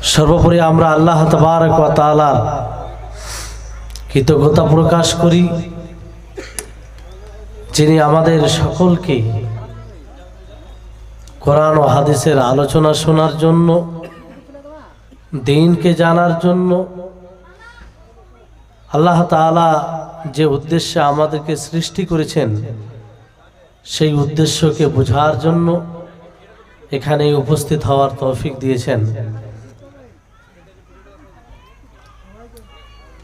সর্বোপরি আমরা আল্লাহ তাবারক ওয়া তাআলার কৃতজ্ঞতা প্রকাশ করি, যিনি আমাদের সকলকে কোরআন ও হাদিসের আলোচনা শোনার জন্য, দ্বীনকে জানার জন্য, আল্লাহ তাআলা যে উদ্দেশ্যে আমাদেরকে সৃষ্টি করেছেন সেই উদ্দেশ্যকে বোঝার জন্য এখানে উপস্থিত হওয়ার তৌফিক দিয়েছেন।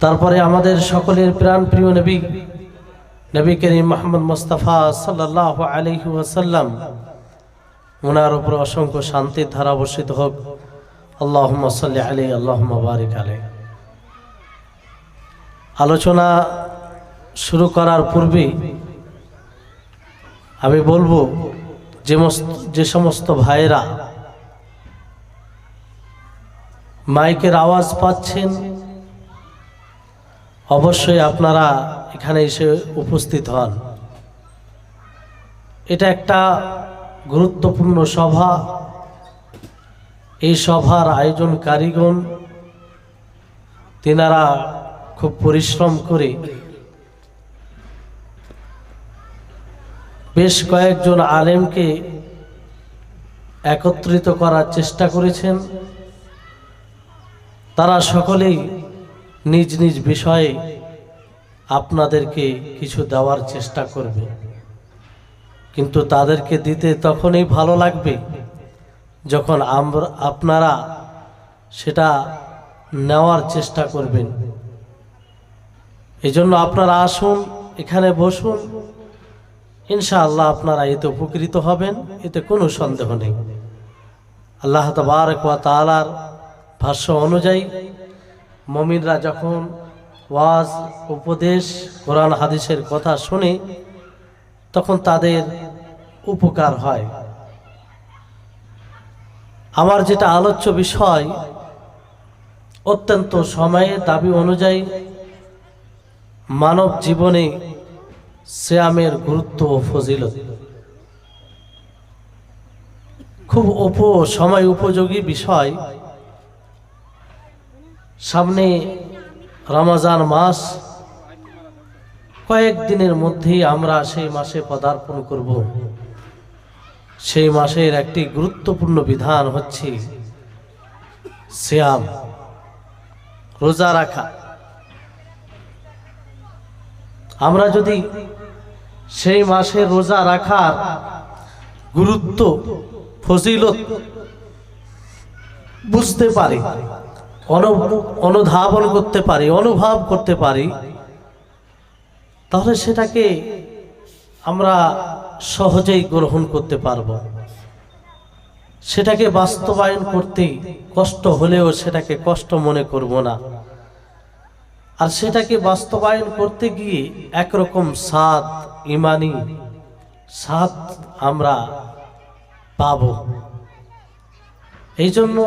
তারপরে আমাদের সকলের প্রাণ প্রিয় নবী করিম মুহাম্মদ মুস্তাফা সাল্লাল্লাহু আলাইহি ওয়াসাল্লাম, ওনার উপর অসংখ্য শান্তির ধারা বর্ষিত হোক। আল্লাহুম্মা সাল্লি আলাইহি আল্লাহুম্মা বারিক আলাইহি। আলোচনা শুরু করার পূর্বে আমি বলবো, যে সমস্ত ভাইয়েরা মাইকের আওয়াজ পাচ্ছেন, অবশ্যই আপনারা এখানে এসে উপস্থিত হন। এটা একটা গুরুত্বপূর্ণ সভা। এই সভার আয়োজনকারীগণ তিনারা খুব পরিশ্রম করে বেশ কয়েকজন আলেমকে একত্রিত করার চেষ্টা করেছেন। তারা সকলেই নিজ নিজ বিষয়ে আপনাদেরকে কিছু দেওয়ার চেষ্টা করবে, কিন্তু তাদেরকে দিতে তখনই ভালো লাগবে যখন আপনারা সেটা নেওয়ার চেষ্টা করবেন। এই জন্য আপনারা আসুন, এখানে বসুন, ইনশাআল্লাহ আপনারা এতে উপকৃত হবেন, এতে কোনো সন্দেহ নেই। আল্লাহ তাবারক ওয়া তাআলার ভাষ্য অনুযায়ী মুমিনরা যখন ওয়াজ, উপদেশ, কোরআন হাদিসের কথা শুনে তখন তাদের উপকার হয়। আমার যেটা আলোচ্য বিষয় অত্যন্ত সময়ের দাবি অনুযায়ী মানব জীবনে সিয়ামের গুরুত্ব ও ফজিলত, খুব সময় উপযোগী বিষয়। সামনে রমজান মাস, কয়েকদিনের মধ্যেই আমরা সেই মাসে পদার্পণ করব। সেই মাসের একটি গুরুত্বপূর্ণ বিধান হচ্ছে সিয়াম, রোজা রাখা। আমরা যদি সেই মাসে রোজা রাখার গুরুত্ব, ফজিলত বুঝতে পারি, অনুধাবন করতে পারি, অনুভব করতে পারি, তাহলে সেটাকে আমরা সহজেই গ্রহণ করতে পারব। সেটাকে বাস্তবায়ন করতে কষ্ট হলেও সেটাকে কষ্ট মনে করব না। আর সেটাকে বাস্তবায়ন করতে গিয়ে একরকম স্বাদ, ইমানি স্বাদ আমরা পাব। এই জন্য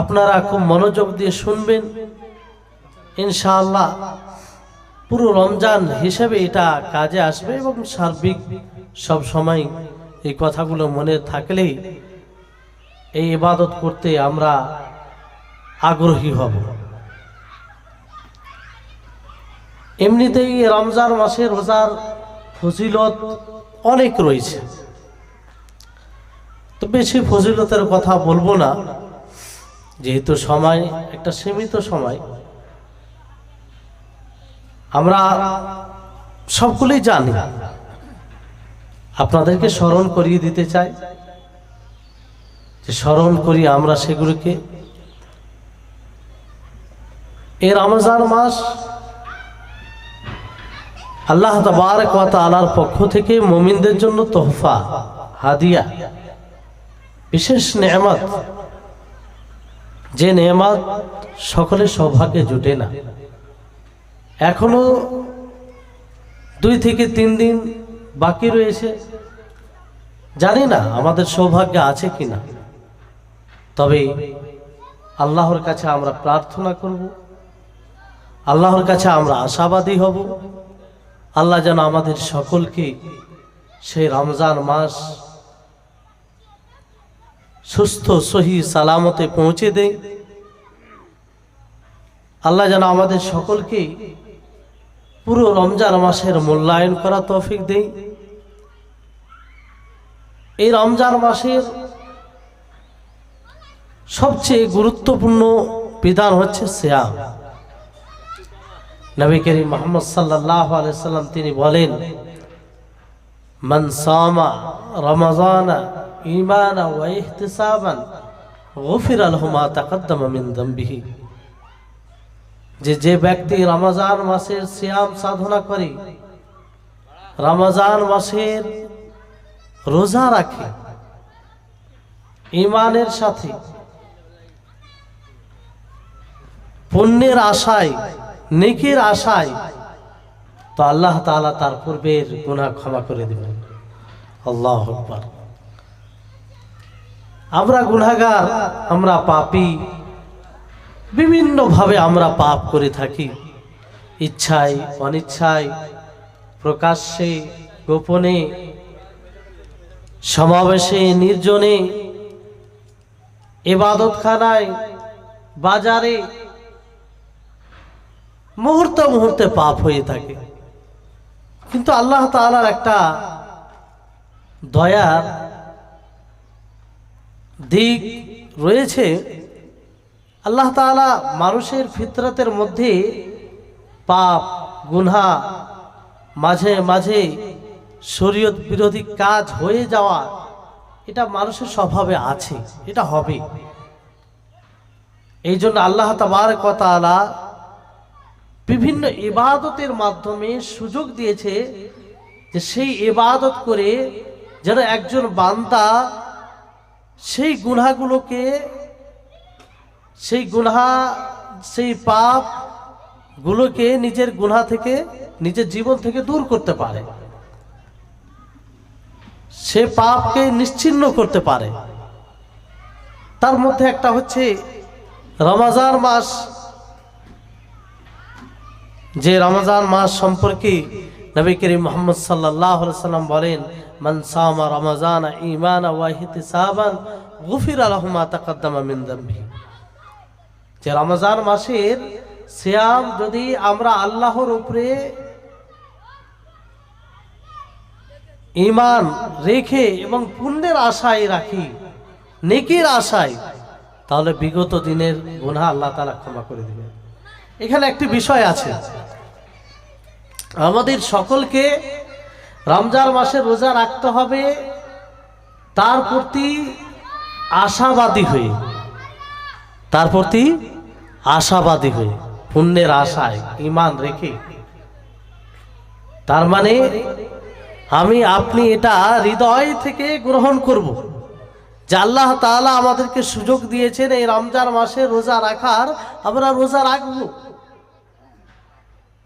আপনারা খুব মনোযোগ দিয়ে শুনবেন। ইনশাআল্লাহ পুরো রমজান হিসেবে এটা কাজে আসবে এবং সার্বিক সব সময় এই কথাগুলো মনে থাকলেই এই ইবাদত করতে আমরা আগ্রহী হব। এমনিতেই রমজান মাসে রোজার ফজিলত অনেক রয়েছে, তো বেশি ফজিলতের কথা বলবো না, যেহেতু সময় একটা সীমিত সময়। আমরা সবগুলোই জানি, আপনাদেরকে স্মরণ করিয়ে দিতে চাই যে স্মরণ করি আমরা সেগুলোকে। এই রমজান মাস আল্লাহ তাবারক ওয়া তাআলার পক্ষ থেকে মুমিনদের জন্য তোহফা, হাদিয়া, বিশেষ নেয়ামত, যে নেয়ামত সকলের সৌভাগ্যে জুটে না। এখনো 2 থেকে 3 দিন বাকি রয়েছে, জানি না আমাদের সৌভাগ্য আছে কিনা। তবে আল্লাহর কাছে আমরা প্রার্থনা করব, আল্লাহর কাছে আমরা আশাবাদী হব, আল্লাহ যেন আমাদের সকলকে সেই রমজান মাস সুস্থ সহি সালামতে পৌঁছে দেয়। আল্লাহ যেন আমাদের সকলকে পুরো রমজান মাসের মূল্যায়ন করা তৌফিক দেয়। এই রমজান মাসের সবচেয়ে গুরুত্বপূর্ণ বিধান হচ্ছে সিয়াম। নবী করিম মুহাম্মদ সাল্লাল্লাহু আলাইহি ওয়াসাল্লাম তিনি বলেন, মান সামা রমাযানা ঈমানা ওয়া ইহতিসাবান গুফিরা লাহু মা তাকদ্দামা মিন যামবিহি। যে ব্যক্তি রমজান মাসের সিয়াম সাধনা করে, রমজান মাসের রোজা রাখে ঈমানের সাথে, পুণ্যের আশায়, নেকির আশায়, তো আল্লাহ তাআলা তার পূর্বের গুনাহ ক্ষমা করে দিবেন। আল্লাহু আকবার। আমরা গুনাহগার, আমরা পাপী, বিভিন্ন ভাবে আমরা পাপ করে থাকি, ইচ্ছায় অনিচ্ছায়, প্রকাশ্যে গোপনে, সমাবেশে নির্জনে, ইবাদতখানায়, বাজারে, মুহূর্তে মুহূর্তে পাপ হয়ে থাকে। কিন্তু আল্লাহ তাআলার একটা দয়ার দিক রয়েছে। আল্লাহ তাআলা মানুষের ফিতরতের মধ্যে পাপ গুনাহ, মাঝে মাঝে শরীয়ত বিরোধী কাজ হয়ে যাওয়া, এটা মানুষের স্বভাবে আছে, এটা হবে। এই জন্য আল্লাহ তাবারক ওয়া তাআলা বিভিন্ন ইবাদতের মাধ্যমে সুযোগ দিয়েছে যে সেই ইবাদত করে যেন একজন বান্দা সেই গুনাহগুলোকে, সেই গুনাহ, সেই পাপ গুলোকে নিজের গুনাহ থেকে, নিজের জীবন থেকে দূর করতে পারে, সে পাপকে নিশ্চিহ্ন করতে পারে। তার মধ্যে একটা হচ্ছে রমজান মাস। যে রমজান মাস সম্পর্কে নবী করিম মুহাম্মদ সাল্লাল্লাহু আলাইহি ওয়াসাল্লাম বলেন, মান সামা রমাযানা ঈমানা ওয়া ইহতিসাবান গুফিরা লাহু মা তাকদ্দামা মিন যামবিহি। যে রমজান মাসের সিয়াম যদি আমরা আল্লাহর উপরে ঈমান রেখে এবং পুণ্যের আশায় রাখি, নেকির আশায়, তাহলে বিগত দিনের গুনাহ আল্লাহ তাআলা ক্ষমা করে দিবেন। এখানে একটি বিষয় আছে, আমাদের সকলকে রমজান মাসে রোজা রাখতে হবে তার প্রতি আশাবাদী হয়ে, তার প্রতি আশাবাদী হয়ে, পুণ্যের আশায় ঈমান রেখে। তার মানে আমি আপনি এটা হৃদয় থেকে গ্রহণ করব যে আল্লাহ তাআলা আমাদেরকে সুযোগ দিয়েছেন এই রমজান মাসে রোজা রাখার, আমরা রোজা রাখবো।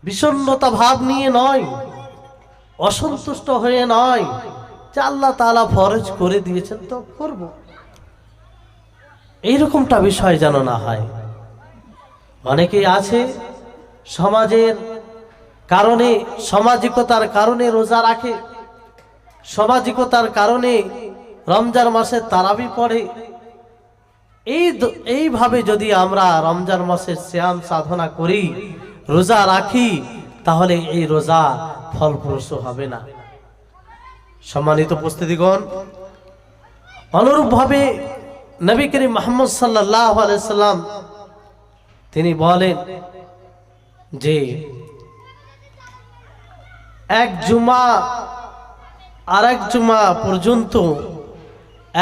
বিষণ্ণতা ভাব নিয়ে নয়, অসন্তুষ্ট হয়ে নয়, যে আল্লাহ তাআলা ফরজ করে দিয়েছেন তো করব, এইরকমটা বিষয় যেন না হয়। অনেকেই আছে সমাজের কারণে, সামাজিকতার কারণে রোজা রাখে, সামাজিকতার কারণে রমজান মাসে তারাবি পড়ে। এইভাবে যদি আমরা রমজান মাসের সিয়াম সাধনা করি, রোজা রাখি, তাহলে এই রোজা ফলপ্রসূ হবে না। সম্মানিত উপস্থিতিগণ, অনুরূপভাবে নবী করিম মুহাম্মদ সাল্লাল্লাহু আলাইহি ওয়াসাল্লাম তিনি বলেন যে এক জুমা আরেক জুমা পর্যন্ত,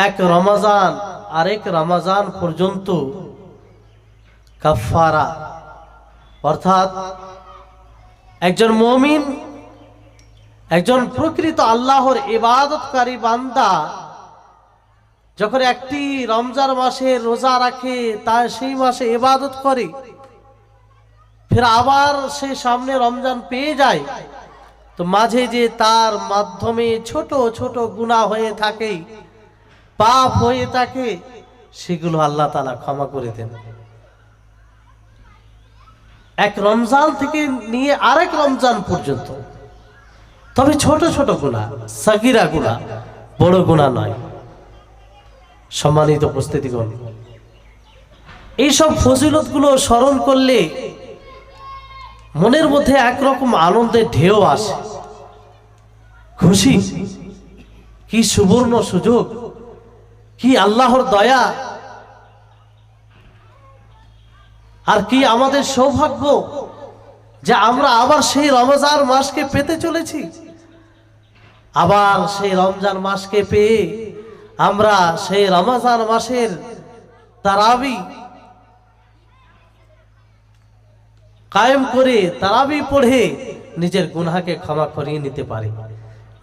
এক রমজান আরেক রমজান পর্যন্ত কাফারা, অর্থাৎ একজন মুমিন, একজন প্রকৃত আল্লাহর ইবাদতকারী বান্দা যখন একটি রমজান মাসে রোজা রাখে, তার সেই মাসে ইবাদত করে, ফির আবার সে সামনে রমজান পেয়ে যায়, তো মাঝে যে তার মাধ্যমে ছোট ছোট গুনাহ হয়ে থাকে, পাপ হয়ে থাকে, সেগুলো আল্লাহ তাআলা ক্ষমা করে দেন। এক রমজান থেকে নিয়ে আরেক রমজান পর্যন্ত, তবে ছোট ছোট গুনাহ, সাগীরা গুনাহ, বড় গুনাহ নয়। সম্মানিত উপস্থিতিগণ, এইসব ফজিলতগুলো স্মরণ করলে মনের মধ্যে একরকম আনন্দের ঢেউ আসে, খুশি। কি সুবর্ণ সুযোগ, কি আল্লাহর দয়া, আর কি আমাদের সৌভাগ্য যে আমরা আবার সেই রমজান মাসকে পেতে চলেছি। আবার সেই রমজান মাসকে পেয়ে আমরা সেই রমজান মাসের তারাবি কায়েম করে, তারাবি পড়ে নিজের গুনাহকে ক্ষমা করিয়ে নিতে পারি।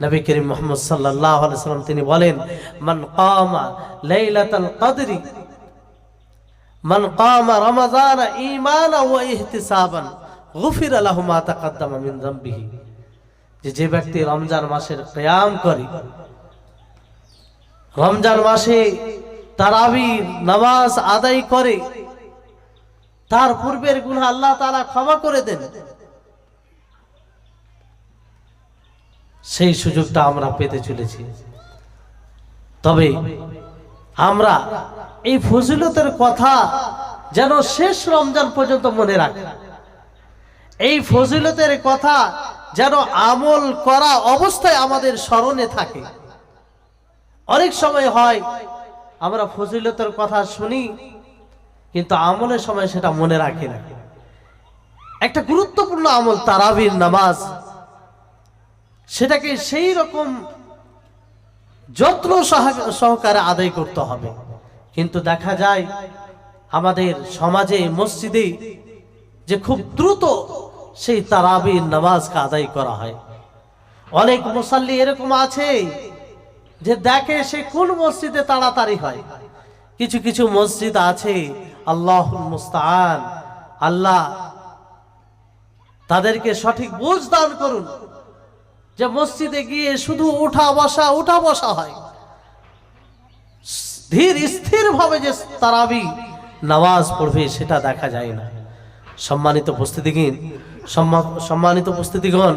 নবী করিম মুহাম্মদ সাল্লাল্লাহু আলাইহি ওয়াসাল্লাম তিনি বলেন, মান কামা লাইলাতুল কদরি, মান কামা রমাযান ঈমানান ওয়া ইহতিসাবান গুফিরা লাহু মা তাকাদ্দামা মিন যামবিহি। যে ব্যক্তি রমজান মাসের কিয়াম করে, রমজান মাসে তারাবির নামাজ আদায় করে, তার পূর্বের গুনাহ আল্লাহ তাআলা ক্ষমা করে দেন। সেই সুযোগটা আমরা পেতে চলেছি। তবে আমরা এই ফজিলতের কথা যেন শেষ রমজান পর্যন্ত মনে রাখি। এই ফজিলতের কথা যেন আমল করা অবস্থায় আমাদের স্মরণে থাকে। অনেক সময় হয় আমরা ফজিলতের কথা শুনি কিন্তু আমলের সময় সেটা মনে রাখি না। একটা গুরুত্বপূর্ণ আমল তারাবির নামাজ, সেটাকে সেই রকম যত্ন সহকারে আদায় করতে হবে। কিন্তু দেখা যায় আমাদের সমাজে, মসজিদে যে খুব দ্রুত সেই তারাবির নামাজকে আদায় করা হয়। অনেক মুসাল্লি এরকম আছে যে দেখে সে কোন মসজিদে তাড়াতাড়ি হয়। কিছু কিছু মসজিদ আছে, আল্লাহুল মুস্তাআন, আল্লাহ তাদেরকে সঠিক বুঝ দান করুন, যে মসজিদে গিয়ে শুধু উঠা বসা হয়। ধীর স্থির ভাবে যে তারাবি নামাজ পড়বে সেটা দেখা যায় না। সম্মানিত উপস্থিতিগণ,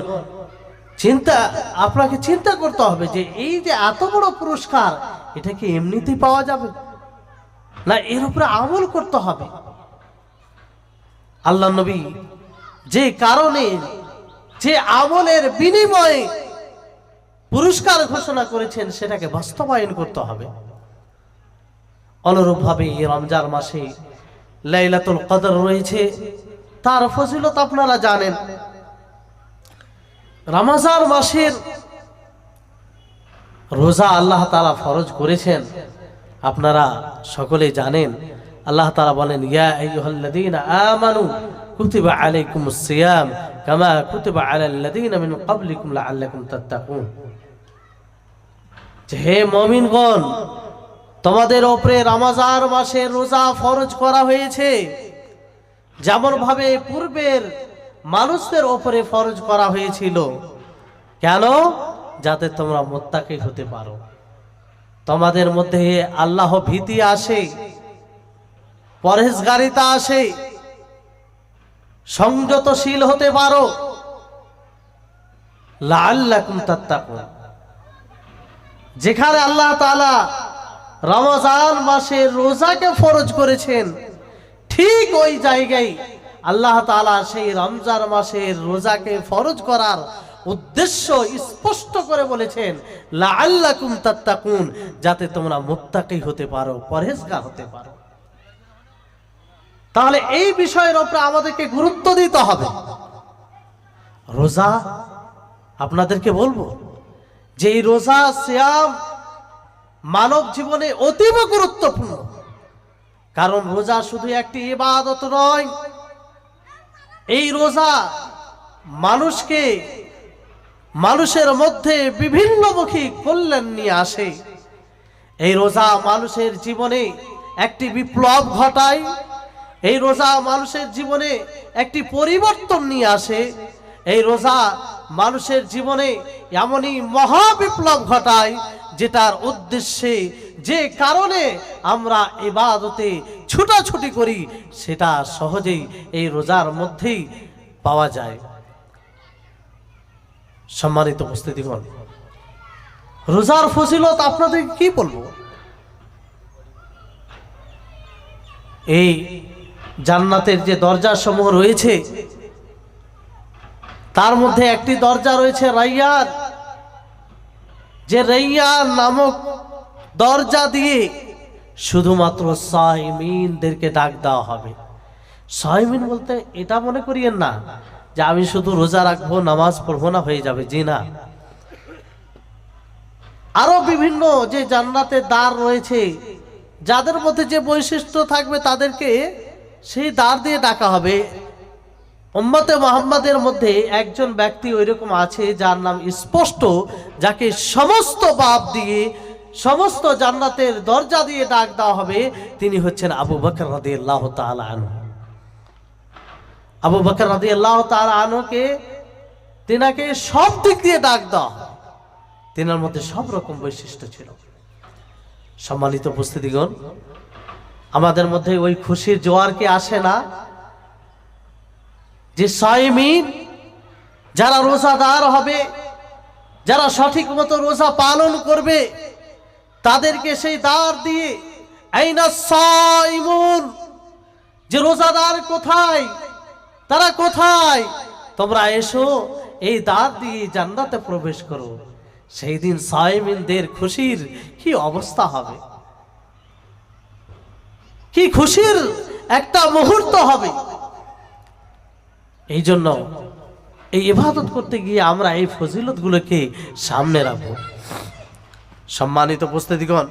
আপনাকে চিন্তা করতে হবে যে এই যে এত বড় পুরস্কার, এটা কি এমনিতেই পাওয়া যাবে না, এর উপরে আমল করতে হবে। আল্লাহ নবী যে কারণে, যে আমলের বিনিময়ে পুরস্কার ঘোষণা করেছেন, সেটাকে বাস্তবায়ন করতে হবে। অনুরূপভাবে এই রমজান মাসে লাইলাতুল কদর রয়েছে, তার ফজিলত আপনারা জানেন। রমজান মাসের রোজা আল্লাহ তাআলা ফরজ করেছেন, আপনারা সকলেই জানেন। আল্লাহ তাআলা বলেন, ইয়া আইয়ুহাল্লাযীনা আমানু কুতিবা আলাইকুমুস সিয়াম কামা কুতিবা আলাল্লাযীনা মিন ক্বাবলিকুম লাআল্লাকুম তাত্তাকুন। হে মুমিনগণ, তোমাদের উপরে রমজান মাসের রোজা ফরজ করা হয়েছে, যেমন ভাবে পূর্বের মানুষদের উপরে ফরজ করা হয়েছিল। কেন? যাতে তোমরা মুত্তাকি হতে পারো, তোমাদের মধ্যে আল্লাহ ভীতি আসে, পরহেজগারিতা আসে, সংযতশীল হতে পারো। লাআল্লাকুম তাত্তাকুন। যেখানে আল্লাহ তাআলা রমজান মাসের রোজাকে ফরজ করেছেন, ঠিক ওই জায়গায় আল্লাহ তাআলা সেই রমজান মাসের রোজাকে ফরজ করার উদ্দেশ্য স্পষ্ট করে বলেছেন, লাআল্লাকুম তাত্তাকুন, যাতে তোমরা মুত্তাকি হতে পারো, পরহেজগার হতে পারো। তাহলে এই বিষয়ের উপরে আমাদেরকে গুরুত্ব দিতে হবে। রোজা, আপনাদেরকে বলবো যে এই রোজা সিয়াম মানব জীবনে অতীব গুরুত্বপূর্ণ। কারণ রোজা শুধু একটি ইবাদত নয়, এই রোজা মানুষের মধ্যে বিভিন্নমুখী কল্যাণ নিয়ে আসে। এই রোজা মানুষের জীবনে একটি বিপ্লব ঘটায়, এই রোজা মানুষের জীবনে একটি পরিবর্তন নিয়ে আসে। এই রোজা মানুষের জীবনে এমনই মহা বিপ্লব ঘটায়, যেটার উদ্দেশ্যে, যে কারণে আমরা ইবাদতে ছুটাছুটি করি, সেটা সহজেই এই রোজার মধ্যেই পাওয়া যায়। সম্মানিত উপস্থিতিগণ, রোজার ফজিলত আপনাদের কি বলবো। এই জান্নাতের যে দরজা সমূহ রয়েছে তার মধ্যে একটি দরজা রয়েছে রাইয়ান, যে রাইয়ান নামক দরজা দিয়ে শুধুমাত্র সাইমিনদেরকে ডাক দেওয়া হবে। সাইমিন বলতে এটা মনে করিয়েন না যে আমি শুধু রোজা রাখবো নামাজ পড়বো না হয়ে যাবে, জি না। আরো বিভিন্ন যে জান্নাতের দ্বার রয়েছে, যাদের মধ্যে যে বৈশিষ্ট্য থাকবে তাদেরকে সেই দ্বার দিয়ে ডাকা হবে। উম্মতে মুহাম্মাদের মধ্যে একজন ব্যক্তি ওইরকম আছে যার নাম স্পষ্ট, যাকে সমস্ত বাব দিয়ে সমস্ত জান্নাতের দরজা দিয়ে ডাক দেওয়া হবে। তিনি হচ্ছেন আবু বকর রাদিয়াল্লাহু তাআলা আনহু। আবু বকর রাদিয়াল্লাহু তাআলা আনহুকে তিনাকে সব দিক দিয়ে ডাক দেওয়া, তিনার মধ্যে সব রকম বৈশিষ্ট্য ছিল। সম্মানিত উপস্থিতিগণ, আমাদের মধ্যে ওই খুশির জোয়ার কি আসে না যে সাইমিন যারা রোজাদার হবে, যারা সঠিক মতো রোজা পালন করবে, তাদেরকে সেই দ্বার দিয়ে আইনা সাইমুন, যে রোজাদার কোথায়, তারা কোথায়, তোমরা এসো এই দ্বার দিয়ে জান্নাতে প্রবেশ করো। সেই দিন সাইমিনদের খুশির কি অবস্থা হবে, কি খুশির একটা মুহূর্ত হবে। এই জন্য এই ইবাদত করতে গিয়ে আমরা এই ফজিলতগুলোকে সামনে রাখবো। সম্মানিত উপস্থিতিগণ,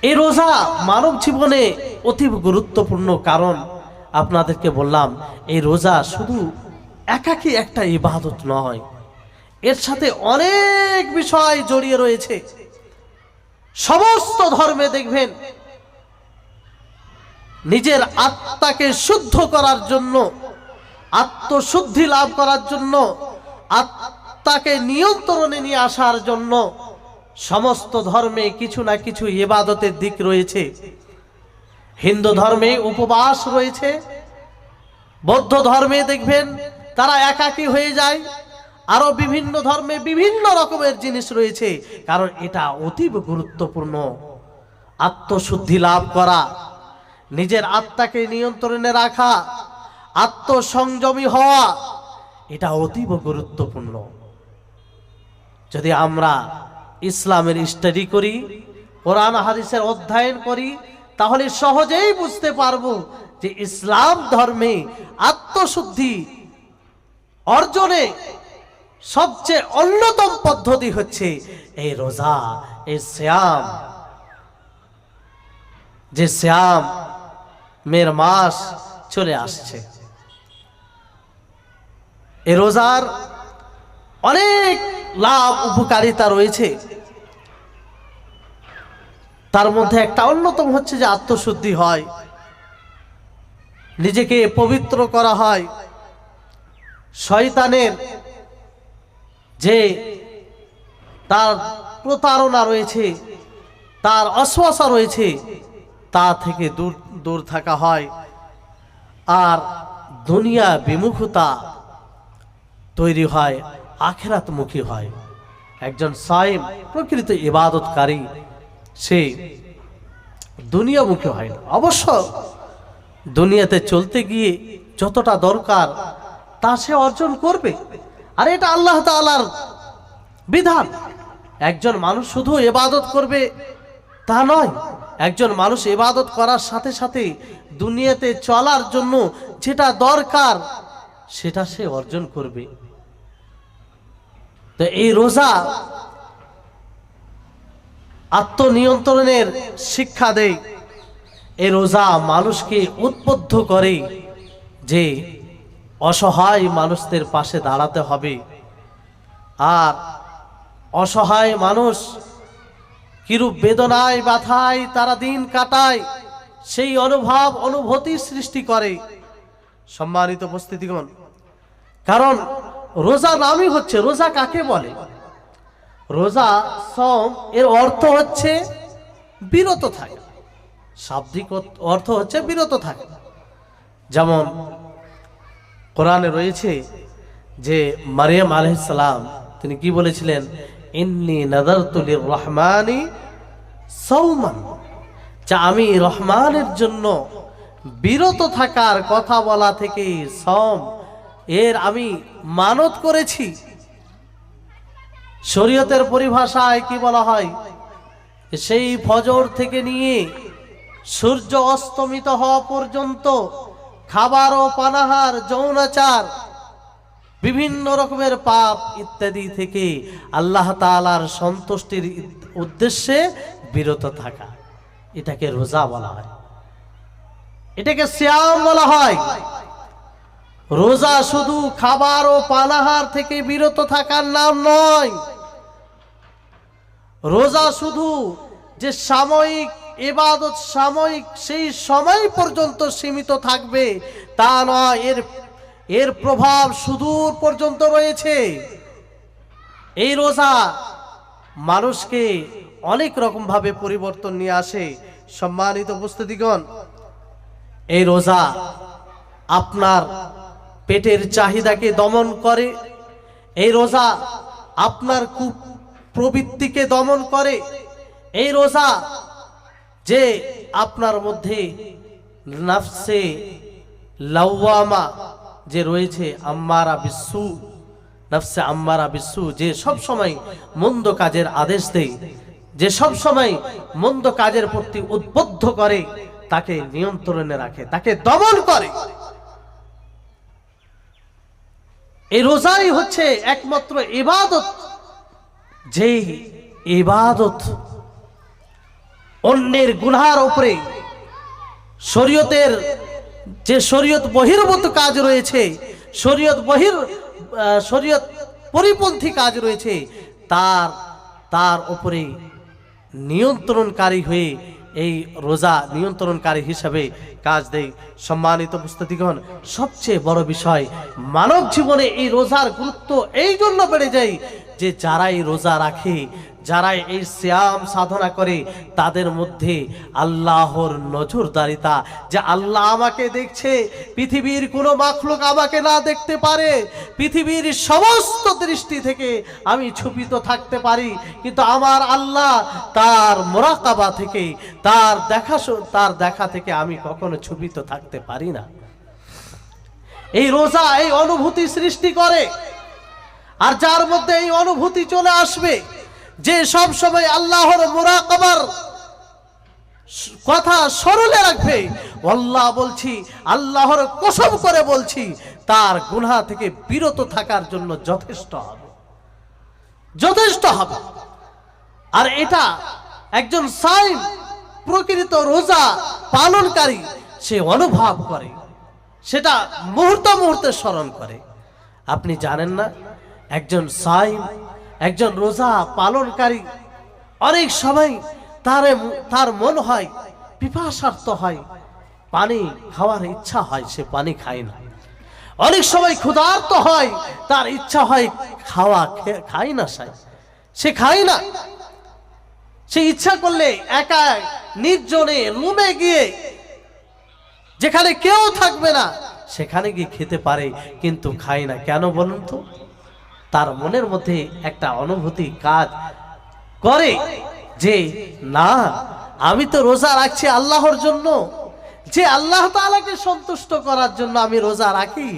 এই রোজা মানব জীবনে অতি গুরুত্বপূর্ণ। কারণ আপনাদেরকে বললাম, এই রোজা শুধু একাকী একটা ইবাদত নয়, এর সাথে অনেক বিষয় জড়িয়ে রয়েছে। সমস্ত ধর্মে দেখবেন নিজের আত্মাকে শুদ্ধ করার জন্য, আত্মশুদ্ধি লাভ করার জন্য, আত্মাকে নিয়ন্ত্রণে নিয়ে আসার জন্য সমস্ত ধর্মে কিছু না কিছু ইবাদতের দিক রয়েছে। হিন্দু ধর্মে উপবাস রয়েছে, বৌদ্ধ ধর্মে দেখবেন তারা একাকী হয়ে যায়, আরো বিভিন্ন ধর্মে বিভিন্ন রকমের জিনিস রয়েছে। কারণ এটা অতীব গুরুত্বপূর্ণ। আত্মশুদ্ধি লাভ করা, নিজের আত্মাকে নিয়ন্ত্রণে রাখা, আত্মসংযমী হওয়া, এটা অতীব গুরুত্বপূর্ণ। যদি আমরা ইসলামের স্টাডি করি, কোরআন হাদিসের অধ্যয়ন করি, তাহলে সহজেই বুঝতে পারবো যে ইসলাম ধর্মে আত্মশুদ্ধি অর্জনে সবচেয়ে অন্যতম পদ্ধতি হচ্ছে এই রোজা, এই সিয়াম। যে সিয়াম মের মাস চলে আসছে, এই রোজার অনেক লাভ উপকারিতা রয়েছে। তার মধ্যে একটা অন্যতম হচ্ছে যে আত্মশুদ্ধি হয়, নিজেকে পবিত্র করা হয়, শয়তানের যে তার প্রতারণা রয়েছে, তার অসওয়াসা রয়েছে, তা থেকে দূর থাকা হয়। আর দুনিয়া বিমুখতা তৈরি হয়, আখিরাতমুখী হয়। একজন সাইম, প্রকৃত ইবাদতকারী, সে দুনিয়ামুখী হয় না। অবশ্য দুনিয়াতে চলতে গিয়ে যতটা দরকার তা সে অর্জন করবে, আর এটা আল্লাহ তাআলার বিধান। একজন মানুষ শুধু ইবাদত করবে তা নয়, একজন মানুষ ইবাদত করার সাথে সাথে দুনিয়াতে চলার জন্য যেটা দরকার সেটা সে অর্জন করবে। তো এই রোজা আত্মনিয়ন্ত্রণের শিক্ষা দেয়। এই রোজা মানুষকে উদ্বুদ্ধ করে যে অসহায় মানুষদের পাশে দাঁড়াতে হবে। আর অসহায় মানুষ কিরূপ বেদনায় ব্যথায় তারা দিন কাটায়, সেই অনুভূতি সৃষ্টি করে। সম্মানিত উপস্থিতিগণ, কারণ রোজা নামই হচ্ছে, রোজা কাকে বলে? রোজা সম এর অর্থ হচ্ছে বিরত থাকা, শাব্দিক অর্থ হচ্ছে বিরত থাকা। যেমন কোরআনে রয়েছে যে মারিয়াম আলাইহিস সালাম তিনি কি বলেছিলেন, ইন্নী নাযারতু লির রহমানি সাওমান, যে আমি রহমানের জন্য বিরত থাকার, কথা বলা থেকে সম এর আমি মানত করেছি। শরীয়তের পরিভাষায় কি বলা হয়, সেই ফজর থেকে নিয়ে সূর্য অস্তমিত হওয়া পর্যন্ত খাবার ও পানাহার, যৌনাচার, বিভিন্ন রকমের পাপ ইত্যাদি থেকে আল্লাহ তাআলার সন্তুষ্টির উদ্দেশ্যে বিরত থাকা, এটাকে রোজা বলা হয়, এটাকে সিয়াম বলা হয়। রোজা শুধু খাবার ও পানাহার থেকে বিরত থাকার নাম নয়। রোজা শুধু যে সাময়িক ইবাদত, সাময়িক সেই সময় পর্যন্ত সীমিত থাকবে তা নয়, এর প্রভাব সুদূর পর্যন্ত রয়েছে। এই রোজা মানুষকে অনেক রকম ভাবে পরিবর্তন নিয়ে আসে। সম্মানিত উপস্থিতিগণ, এই রোজা আপনার পেটের চাহিদাকে দমন করে, এই রোজা আপনার কুপ্রবৃত্তিকে দমন করে, এই রোজা যে আপনার মধ্যে নফসে লাওয়ামা যে রয়েছে, আম্মারা বিসু, নফসে আম্মারা বিসু, যে সব সময় মন্দ কাজের আদেশ দেয়, যে সব সময় মন্দ কাজের প্রতি উদ্বুদ্ধ করে, তাকে নিয়ন্ত্রণে রাখে, তাকে দমন করে। এই রোজাই হচ্ছে একমাত্র ইবাদত, যে ইবাদত অন্যের গুনার উপরে শরীয়তের যে শরীয়ত বহির্ভূত কাজ রয়েছে, শরীয়ত পরিপন্থী কাজ রয়েছে, তার উপরে নিয়ন্ত্রণকারী হয়ে এই রোজা নিয়ন্ত্রণকারী হিসাবে কাজ দেয়। সম্মানিত উপস্থিতিগণ, সবচেয়ে বড় বিষয়, মানব জীবনে এই রোজার গুরুত্ব এই জন্য বেড়ে যায় যে যারা এই রোজা রাখে, যারা এই সিয়াম সাধনা করে, তাদের মধ্যে আল্লাহর নজরদারিতা, যে আল্লাহ আমাকে দেখছে, পৃথিবীর কোনো মাখলুক আমাকে না দেখতে পারে, পৃথিবীর সমস্ত দৃষ্টি থেকে আমি ছুপিত থাকতে পারি, কিন্তু আমার আল্লাহ তার মুরাকাবা থেকে, তার দেখা থেকে আমি কখনো ছুপিত থাকতে পারি না। এই রোজা এই অনুভূতি সৃষ্টি করে। আর যার মধ্যে এই অনুভূতি চলে আসবে, যে সব সময় আল্লাহর মুরাকাবার কথা স্মরণে রাখবে, আল্লাহ বলছি, আল্লাহর কসম করে বলছি, তার গুনাহ থেকে বিরত থাকার জন্য যথেষ্ট হবে, যথেষ্ট হবে। আর এটা একজন সাইম, প্রকৃত রোজা পালনকারী, সে অনুভব করে, সেটা মুহূর্তে মুহূর্তে স্মরণ করে। আপনি জানেন না, একজন সাইম, একজন রোজা পালনকারী অনেক সময় তার মন হয়, পিপাসার্ত হয়, পানি খাওয়ার ইচ্ছা হয়, সে পানি খায় না। অনেক সময় ক্ষুধার্ত হয়, তার ইচ্ছা হয় খায় না, সে খায় না। সে ইচ্ছা করলে একা নির্জনে রুমে গিয়ে, যেখানে কেউ থাকবে না, সেখানে গিয়ে খেতে পারে, কিন্তু খায় না। কেন বলুন তো? তার মনের মধ্যে একটা অনুভূতি কাজ করে যে না, আমি তো রোজা রাখছি আল্লাহর জন্য, যে আল্লাহ তাআলাকে সন্তুষ্ট করার জন্য আমি রোজা রাখি,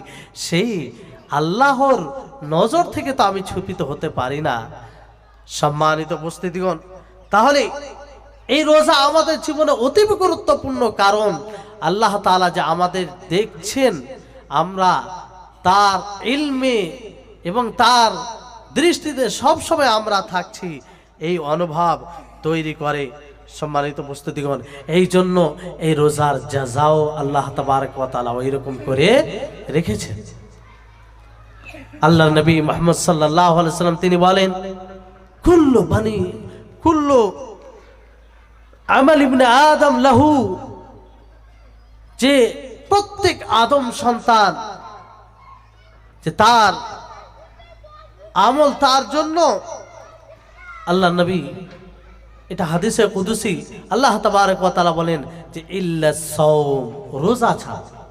সেই আল্লাহর নজর থেকে তো আমি ছুপিত হতে পারি না। সম্মানিত উপস্থিতিগণ, তাহলে এই রোজা আমাদের জীবনে অতীব গুরুত্বপূর্ণ, কারণ আল্লাহ তাআলা যে আমাদের দেখছেন, আমরা তার ইলমে এবং তার দৃষ্টিতে সব সময় আমরা থাকছি, এই অনুভব তৈরি করে। সম্মানিত উপস্থিতিগণ, এই জন্য এই রোজার জাযাও আল্লাহ তাবারক ওয়া তাআলা ওইরকম করে রেখেছেন। আল্লাহ নবী মুহাম্মদ সাল্লাল্লাহু আলাইহি সাল্লাম তিনি বলেন, কুল্লু আমাল ইবনে আদম লাহু, যে প্রত্যেক আদম সন্তান, যে তার আমল তার জন্য। আল্লাহ নবী, এটা হাদিসে কুদসি, আল্লাহ তাবারক ওয়া তাআলা বলেন যে ইল্লা সাওম, রোজা ছাড়া।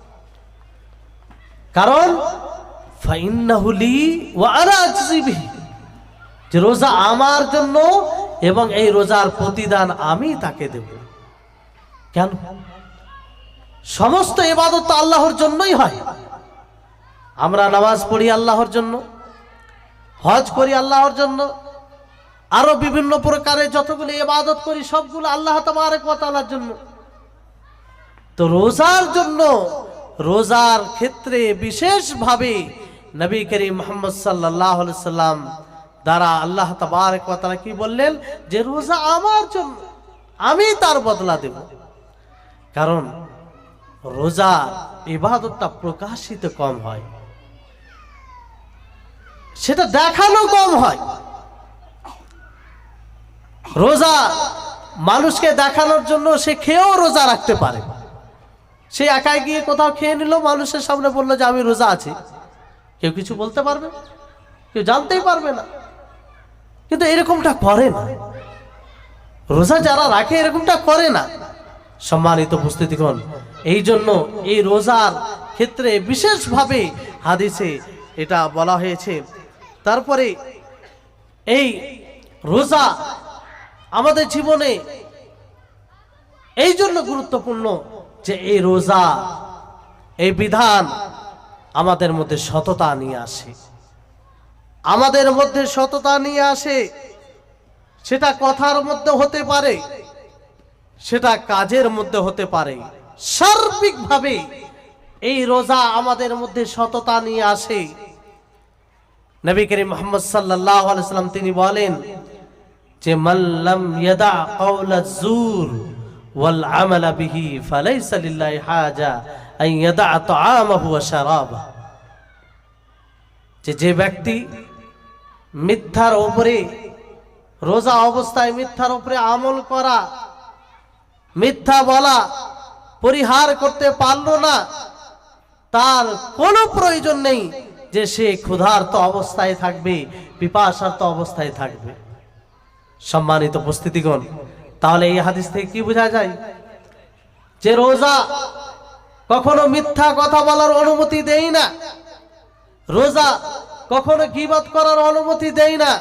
কারণ ফাইন্নাহু লি ওয়া আনা আজজি বিহি, যে রোজা আমার জন্য এবং এই রোজার প্রতিদান আমি তাকে দেব। কেন? সমস্ত ইবাদত তো আল্লাহর জন্যই হয়। আমরা নামাজ পড়ি আল্লাহর জন্য, হজ করি আল্লাহর জন্য, আরো বিভিন্ন প্রকারের যতগুলো ইবাদত করি সবগুলো আল্লাহ তাবারক ওয়া তাআলার জন্য। তো রোজার জন্য, রোজার ক্ষেত্রে বিশেষভাবে নবী করিম মুহাম্মদ সাল্লাল্লাহু আলাইহি সাল্লাম দ্বারা আল্লাহ তাবারক ওয়া তাআলা কি বললেন, যে রোজা আমার জন্য, আমি তার বদলা দেব। কারণ রোজা ইবাদতটা প্রকাশিত কম হয়, সেটা দেখানো কম হয়। রোজা মানুষকে দেখানোর জন্য সে খেয়েও রোজা রাখতে পারে। সে একাই গিয়ে কোথাও খেয়ে নিল, মানুষের সামনে বললো যে আমি রোজা আছি, কেউ কিছু বলতে পারবে? কেউ জানতেই পারবে না। কিন্তু এরকমটা করে না, রোজা যারা রাখে এরকমটা করে না। সম্মানিত উপস্থিতিগণ, এই জন্য এই রোজার ক্ষেত্রে বিশেষভাবে হাদিসে এটা বলা হয়েছে। তারপরে এই রোজা আমাদের জীবনে এই জন্য গুরুত্বপূর্ণ যে এই রোজা, এই বিধান আমাদের মধ্যে সততা নিয়ে আসে, আমাদের মধ্যে সততা নিয়ে আসে। সেটা কথার মধ্যে হতে পারে, সেটা কাজের মধ্যে হতে পারে। সার্বিকভাবে এই রোজা আমাদের মধ্যে সততা নিয়ে আসে। নবী করিম মুহাম্মদ সাল্লাল্লাহু আলাইহি সাল্লাম তিনি বলেন যে মান লাম ইয়াদা কাওলাজ জুর ওয়াল আমালা বিহি ফালাইসা লিল্লাহি হাজা আন ইয়াদা তাআমাহু ওয়া শারাবাহু। যে ব্যক্তি মিথ্যার উপরে, রোজা অবস্থায় মিথ্যার উপরে আমল করা, মিথ্যা বলা পরিহার করতে পারল না, তার কোনো প্রয়োজন নেই যে সে ক্ষুধার্ত অবস্থায় থাকবে, পিপাসার্ত অবস্থায় থাকবে। সম্মানিত উপস্থিতিগণ, তাহলে এই হাদিস থেকে কি বোঝা যায়? যে রোজা কখনো মিথ্যা কথা বলার অনুমতি দেয় না, রোজা কখনো গীবত করার অনুমতি দেয় না,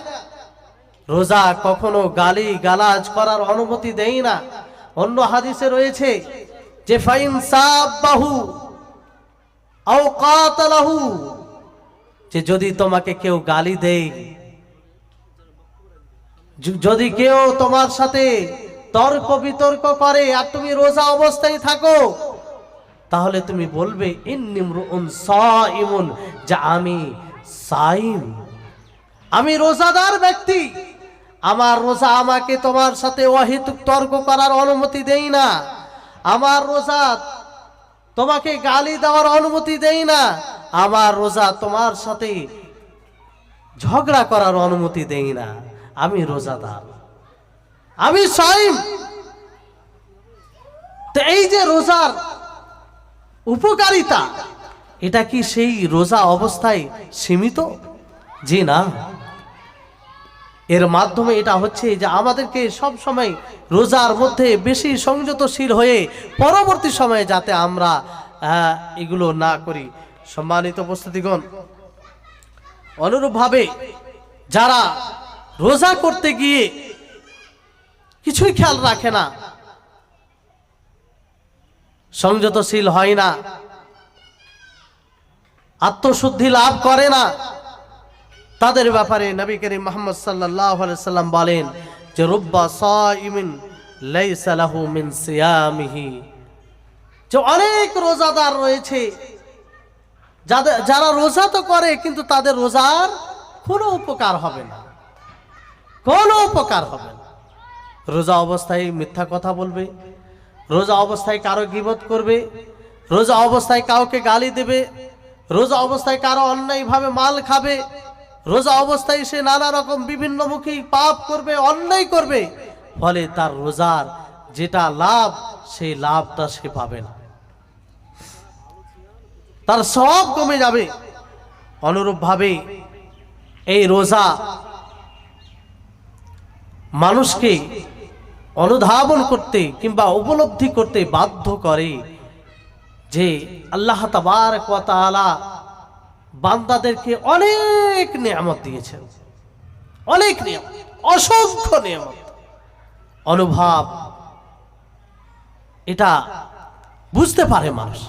রোজা কখনো গালি গালাজ করার অনুমতি দেয় না। অন্য হাদিসে রয়েছে যে ফাইন সাবাহু আও কাতালাহু, যে যদি তোমাকে কেউ গালি দেয়, যদি কেউ তোমার সাথে তর্ক বিতর্ক করে আর তুমি রোজা অবস্থায় থাকো, তাহলে তুমি বলবে ইন্নিমরুন সাইমুন, যে আমি সাইম, আমি রোজাদার ব্যক্তি, আমার রোজা আমাকে তোমার সাথে অহেতুক তর্ক করার অনুমতি দেই না, আমার রোজা তোমাকে গালি দেওয়ার অনুমতি দেই না, আমার রোজা তোমার সাথে ঝগড়া করার অনুমতি দেই না। আমি রোজাদার, আমি সাইম। তো এই যে রোজার উপকারিতা, এটা কি সেই রোজা অবস্থায় সীমিত? জি না, এর মাধ্যমে এটা হচ্ছে যে আমাদেরকে সব সময় রোজার মধ্যে বেশি সংযতশীল হয়ে পরবর্তী সময়ে যাতে আমরা এগুলো না করি। সম্মানিত উপস্থিতিগণ, অনুরূপভাবে যারা রোজা করতে গিয়ে কিছুই খেয়াল রাখে না, সংযতশীল হয় না, আত্মশুদ্ধি লাভ করে না, তাদের ব্যাপারে নবী করিম মুহাম্মদ সাল্লাল্লাহু আলাইহি সাল্লাম বলেন যে রুব্বা সাইমিন লাইসা লাহু মিন সিয়ামিহি, যে অনেক রোজাদার রয়েছে যারা রোজা তো করে কিন্তু তাদের রোজার কোনো উপকার হবে না, কোনো উপকার হবে না। রোজা অবস্থায় মিথ্যা কথা বলবে, রোজা অবস্থায় কারো গীবত করবে, রোজা অবস্থায় কাউকে গালি দেবে, রোজা অবস্থায় কারো অন্যায়ভাবে মাল খাবে, রোজা অবস্থায় সে নানা রকম বিভিন্নমুখী পাপ করবে, অন্যায় করবে। ফলে তার রোজার যেটা লাভ, সেই লাভটা সে পাবে না, তার সওয়াব কমে যাবে। অনুরূপভাবে এই রোজা মানুষকে অনুধাবন করতে কিংবা উপলব্ধি করতে বাধ্য করে যে আল্লাহ তাবারক ওয়া তাআলা বান্দাদেরকে অনেক নিয়ামত দিয়েছেন, অনেক নিয়ামত, অসংখ্য নিয়ামত। অনুভব এটা বুঝতে পারে মানুষ।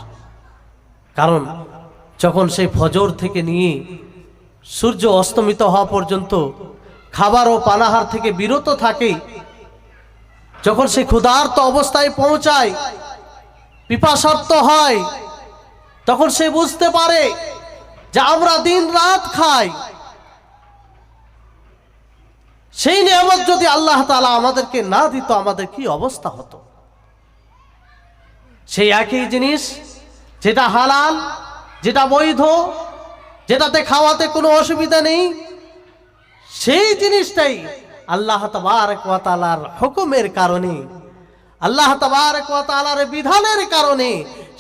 কারণ যখন সেই ফজর থেকে নিয়ে সূর্য অস্তমিত হওয়া পর্যন্ত খাবার ও পানাহার থেকে বিরত থাকে, যখন সে ক্ষুধার্ত অবস্থায় পৌঁছায়, পিপাসার্ত হয়, তখন সে বুঝতে পারে যে আমরা দিন রাত খাই। সেই নিয়ামত যদি আল্লাহ তাআলা আমাদেরকে না দিত, আমাদের কি অবস্থা হতো। সেই একই জিনিস যেটা হালাল, যেটা বৈধ, যেটাতে খাওয়াতে কোনো অসুবিধা নেই, সেই জিনিসটাই আল্লাহ তাবারক ওয়া তাআলার হুকুমের কারণে, আল্লাহ তাবারক ওয়া তাআলার বিধানের কারণে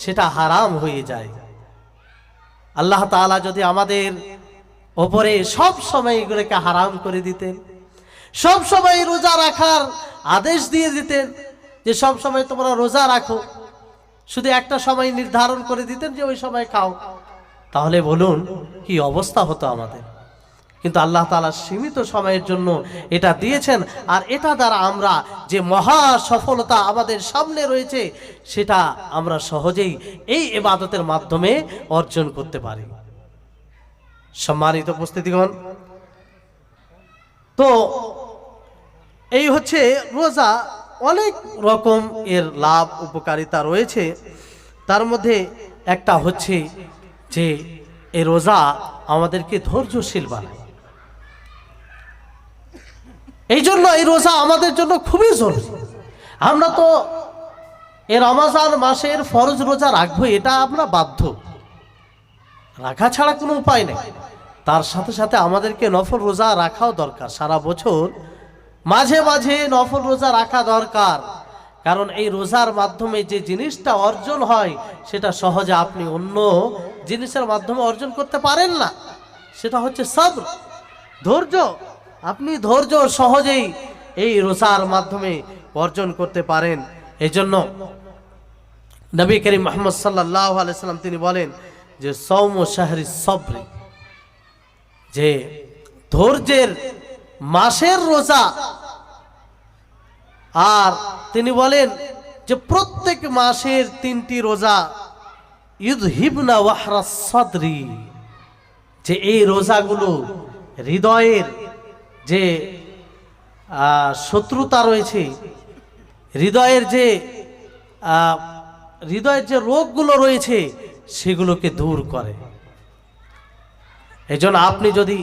সেটা হারাম হয়ে যায়। আল্লাহ তাআলা যদি আমাদের ওপরে সব সময় এগুলোকে হারাম করে দিতেন, সব সময় রোজা রাখার আদেশ দিয়ে দিতেন যে সব সময় তোমরা রোজা রাখো, শুধু একটা সময় নির্ধারণ করে দিতেন যে ওই সময় খাও, তাহলে বলুন কি অবস্থা হতো আমাদের। কিন্তু আল্লাহ তাআলা সীমিত সময়ের জন্য এটা দিয়েছেন, আর এটা দ্বারা আমরা যে মহা সফলতা আমাদের সামনে রয়েছে সেটা আমরা সহজেই এই ইবাদতের মাধ্যমে অর্জন করতে পারি। সম্মানিত উপস্থিতিগণ, তো এই হচ্ছে রোজা। অনেক রকম এর লাভ উপকারিতা রয়েছে, তার মধ্যে একটা হচ্ছে যে এই রোজা আমাদেরকে ধৈর্যশীল বানায়। এই জন্য এই রোজা আমাদের জন্য খুবই জরুরি। আমরা তো এই রমজান মাসের ফরজ রোজা রাখবো, এটা আমরা বাধ্য, রাখা ছাড়া কোনো উপায় নেই। তার সাথে সাথে আমাদেরকে নফল রোজা রাখাও দরকার। সারা বছর মাঝে মাঝে নফল রোজা রাখা দরকার, কারণ এই রোজার মাধ্যমে যে জিনিসটা অর্জন হয় সেটা সহজে আপনি অন্য জিনিসের মাধ্যমে অর্জন করতে পারেন না। সেটা হচ্ছে সবর, ধৈর্য। আপনি ধৈর্য সহজেই এই রোজার মাধ্যমে অর্জন করতে পারেন। এই জন্য নবী করিম মুহাম্মদ সাল্লাল্লাহু আলাইহি সাল্লাম তিনি বলেন যে সওম শাহরি সবর, যে ধৈর্যের মাসের রোজা। আর তিনি বলেন যে প্রত্যেক মাসের 3টি রোজা ইউযহিবনা ওয়াহরাস সাদরি, যে এই রোজাগুলো হৃদয়ের যে শত্রুতা রয়েছে, হৃদয়ের যে রোগগুলো রয়েছে সেগুলোকে দূর করে। এজন্য আপনি যদি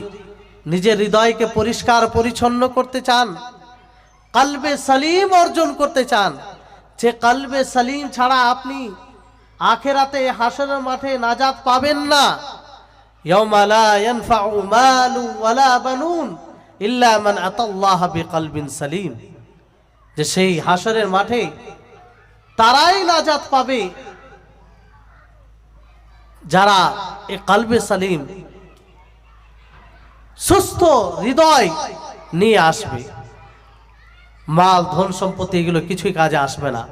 নিজের হৃদয়কে পরিষ্কার পরিচ্ছন্ন করতে চান, কলবে সালিম অর্জন করতে চান, যে কলবে সালিম ছাড়া আপনি আখিরাতে হাসরের মাঠে নাজাত পাবেন না। ইয়াউমা লা ইয়ানফাউ মালু ওয়ালা বানুন ইল্লা মান আতাল্লাহা বিকলবিন সালিম, যে সেই হাসরের মাঠে তারাই নাজাত পাবে যারা এই কলবে সালিম, সুস্থ হৃদয় নিয়ে আসবে। মাল, ধন সম্পত্তি এগুলো কিছুই কাজে আসবে না।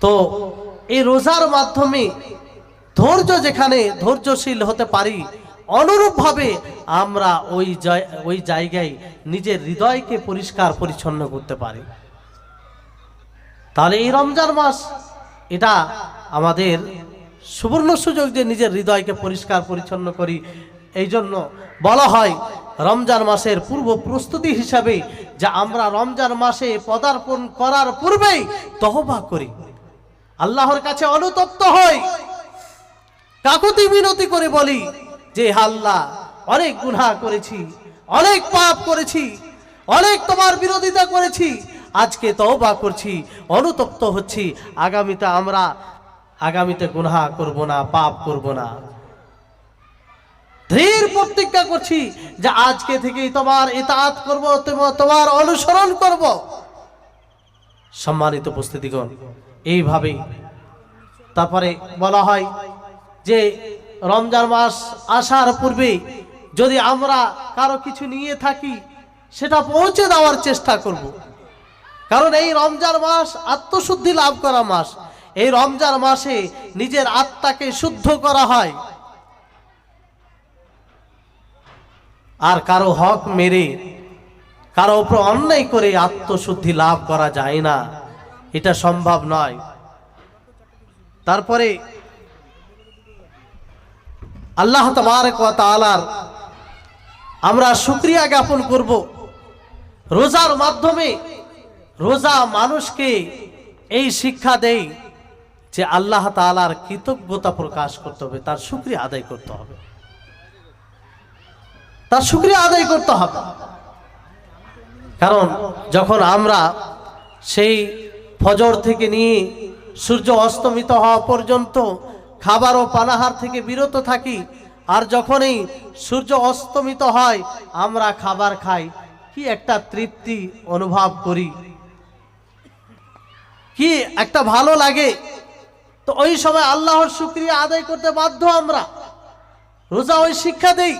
তো এই রোজার মাধ্যমে ধৈর্য, যেখানে ধৈর্যশীল হতে পারি, অনুরূপভাবে আমরা ওই জায়গায় নিজের হৃদয়কে পরিষ্কার পরিচ্ছন্ন করতে পারি। তাহলে এই রমজান মাস এটা আমাদের সুবর্ণ সুযোগ যে নিজের হৃদয়কে পরিষ্কার পরিচ্ছন্ন করি। এই জন্য বলা হয় রমজান মাসের পূর্ব প্রস্তুতি হিসাবে যে আমরা রমজান মাসে পদার্পণ করার পূর্বেই তওবা করি, আল্লাহর কাছে অনুতপ্ত হই, কাকুতি মিনতি করে বলি যে আল্লাহ, অনেক গুনাহ করেছি, অনেক পাপ করেছি, অনেক তোমার বিরোধিতা করেছি, আজকে তওবা করছি, অনুতপ্ত হচ্ছি, আগামীতে গুনাহ করব না, পাপ করব না। দৃঢ় প্রতিজ্ঞা করছি যে আজকে থেকেই তোমার ইতাআত করব, তোমার অনুসরণ করব। সম্মানিত উপস্থিতিগণ, এইভাবেই তারপরে বলা হয় যে রমজান মাস আসার পূর্বে যদি আমরা কারো কিছু নিয়ে থাকি সেটা পৌঁছে দেওয়ার চেষ্টা করব। কারণ এই রমজান মাস আত্মশুদ্ধি লাভ করা মাস। এই রমজান মাসে নিজের আত্মাকে শুদ্ধ করা হয়, আর কারো হক মেরে, কারো উপর অন্যায় করে আত্মশুদ্ধি লাভ করা যায় না। এটা সম্ভব নয়। তারপরে আল্লাহ তাবারক ওয়া তাআলার আমরা শুকরিয়া জ্ঞাপন করব। রোজার মাধ্যমে রোজা মানুষকে এই শিক্ষা দেয় যে আল্লাহ তাআলার কৃতজ্ঞতা প্রকাশ করতে হবে, তার শুকরিয়া আদায় করতে হবে, তার শুকরিয়া আদায় করতে হবে। কারণ যখন আমরা সেই ফজর থেকে নিয়ে সূর্য অস্তমিত হওয়া পর্যন্ত খাবার ও পানাহার থেকে বিরত থাকি, আর যখনই সূর্য অস্তমিত হয় আমরা খাবার খাই, কি একটা তৃপ্তি অনুভব করি, কি একটা ভালো লাগে। তো ওই সময় আল্লাহর শুকরিয়া আদায় করতে বাধ্য আমরা। রোজা ওই শিক্ষা দেই।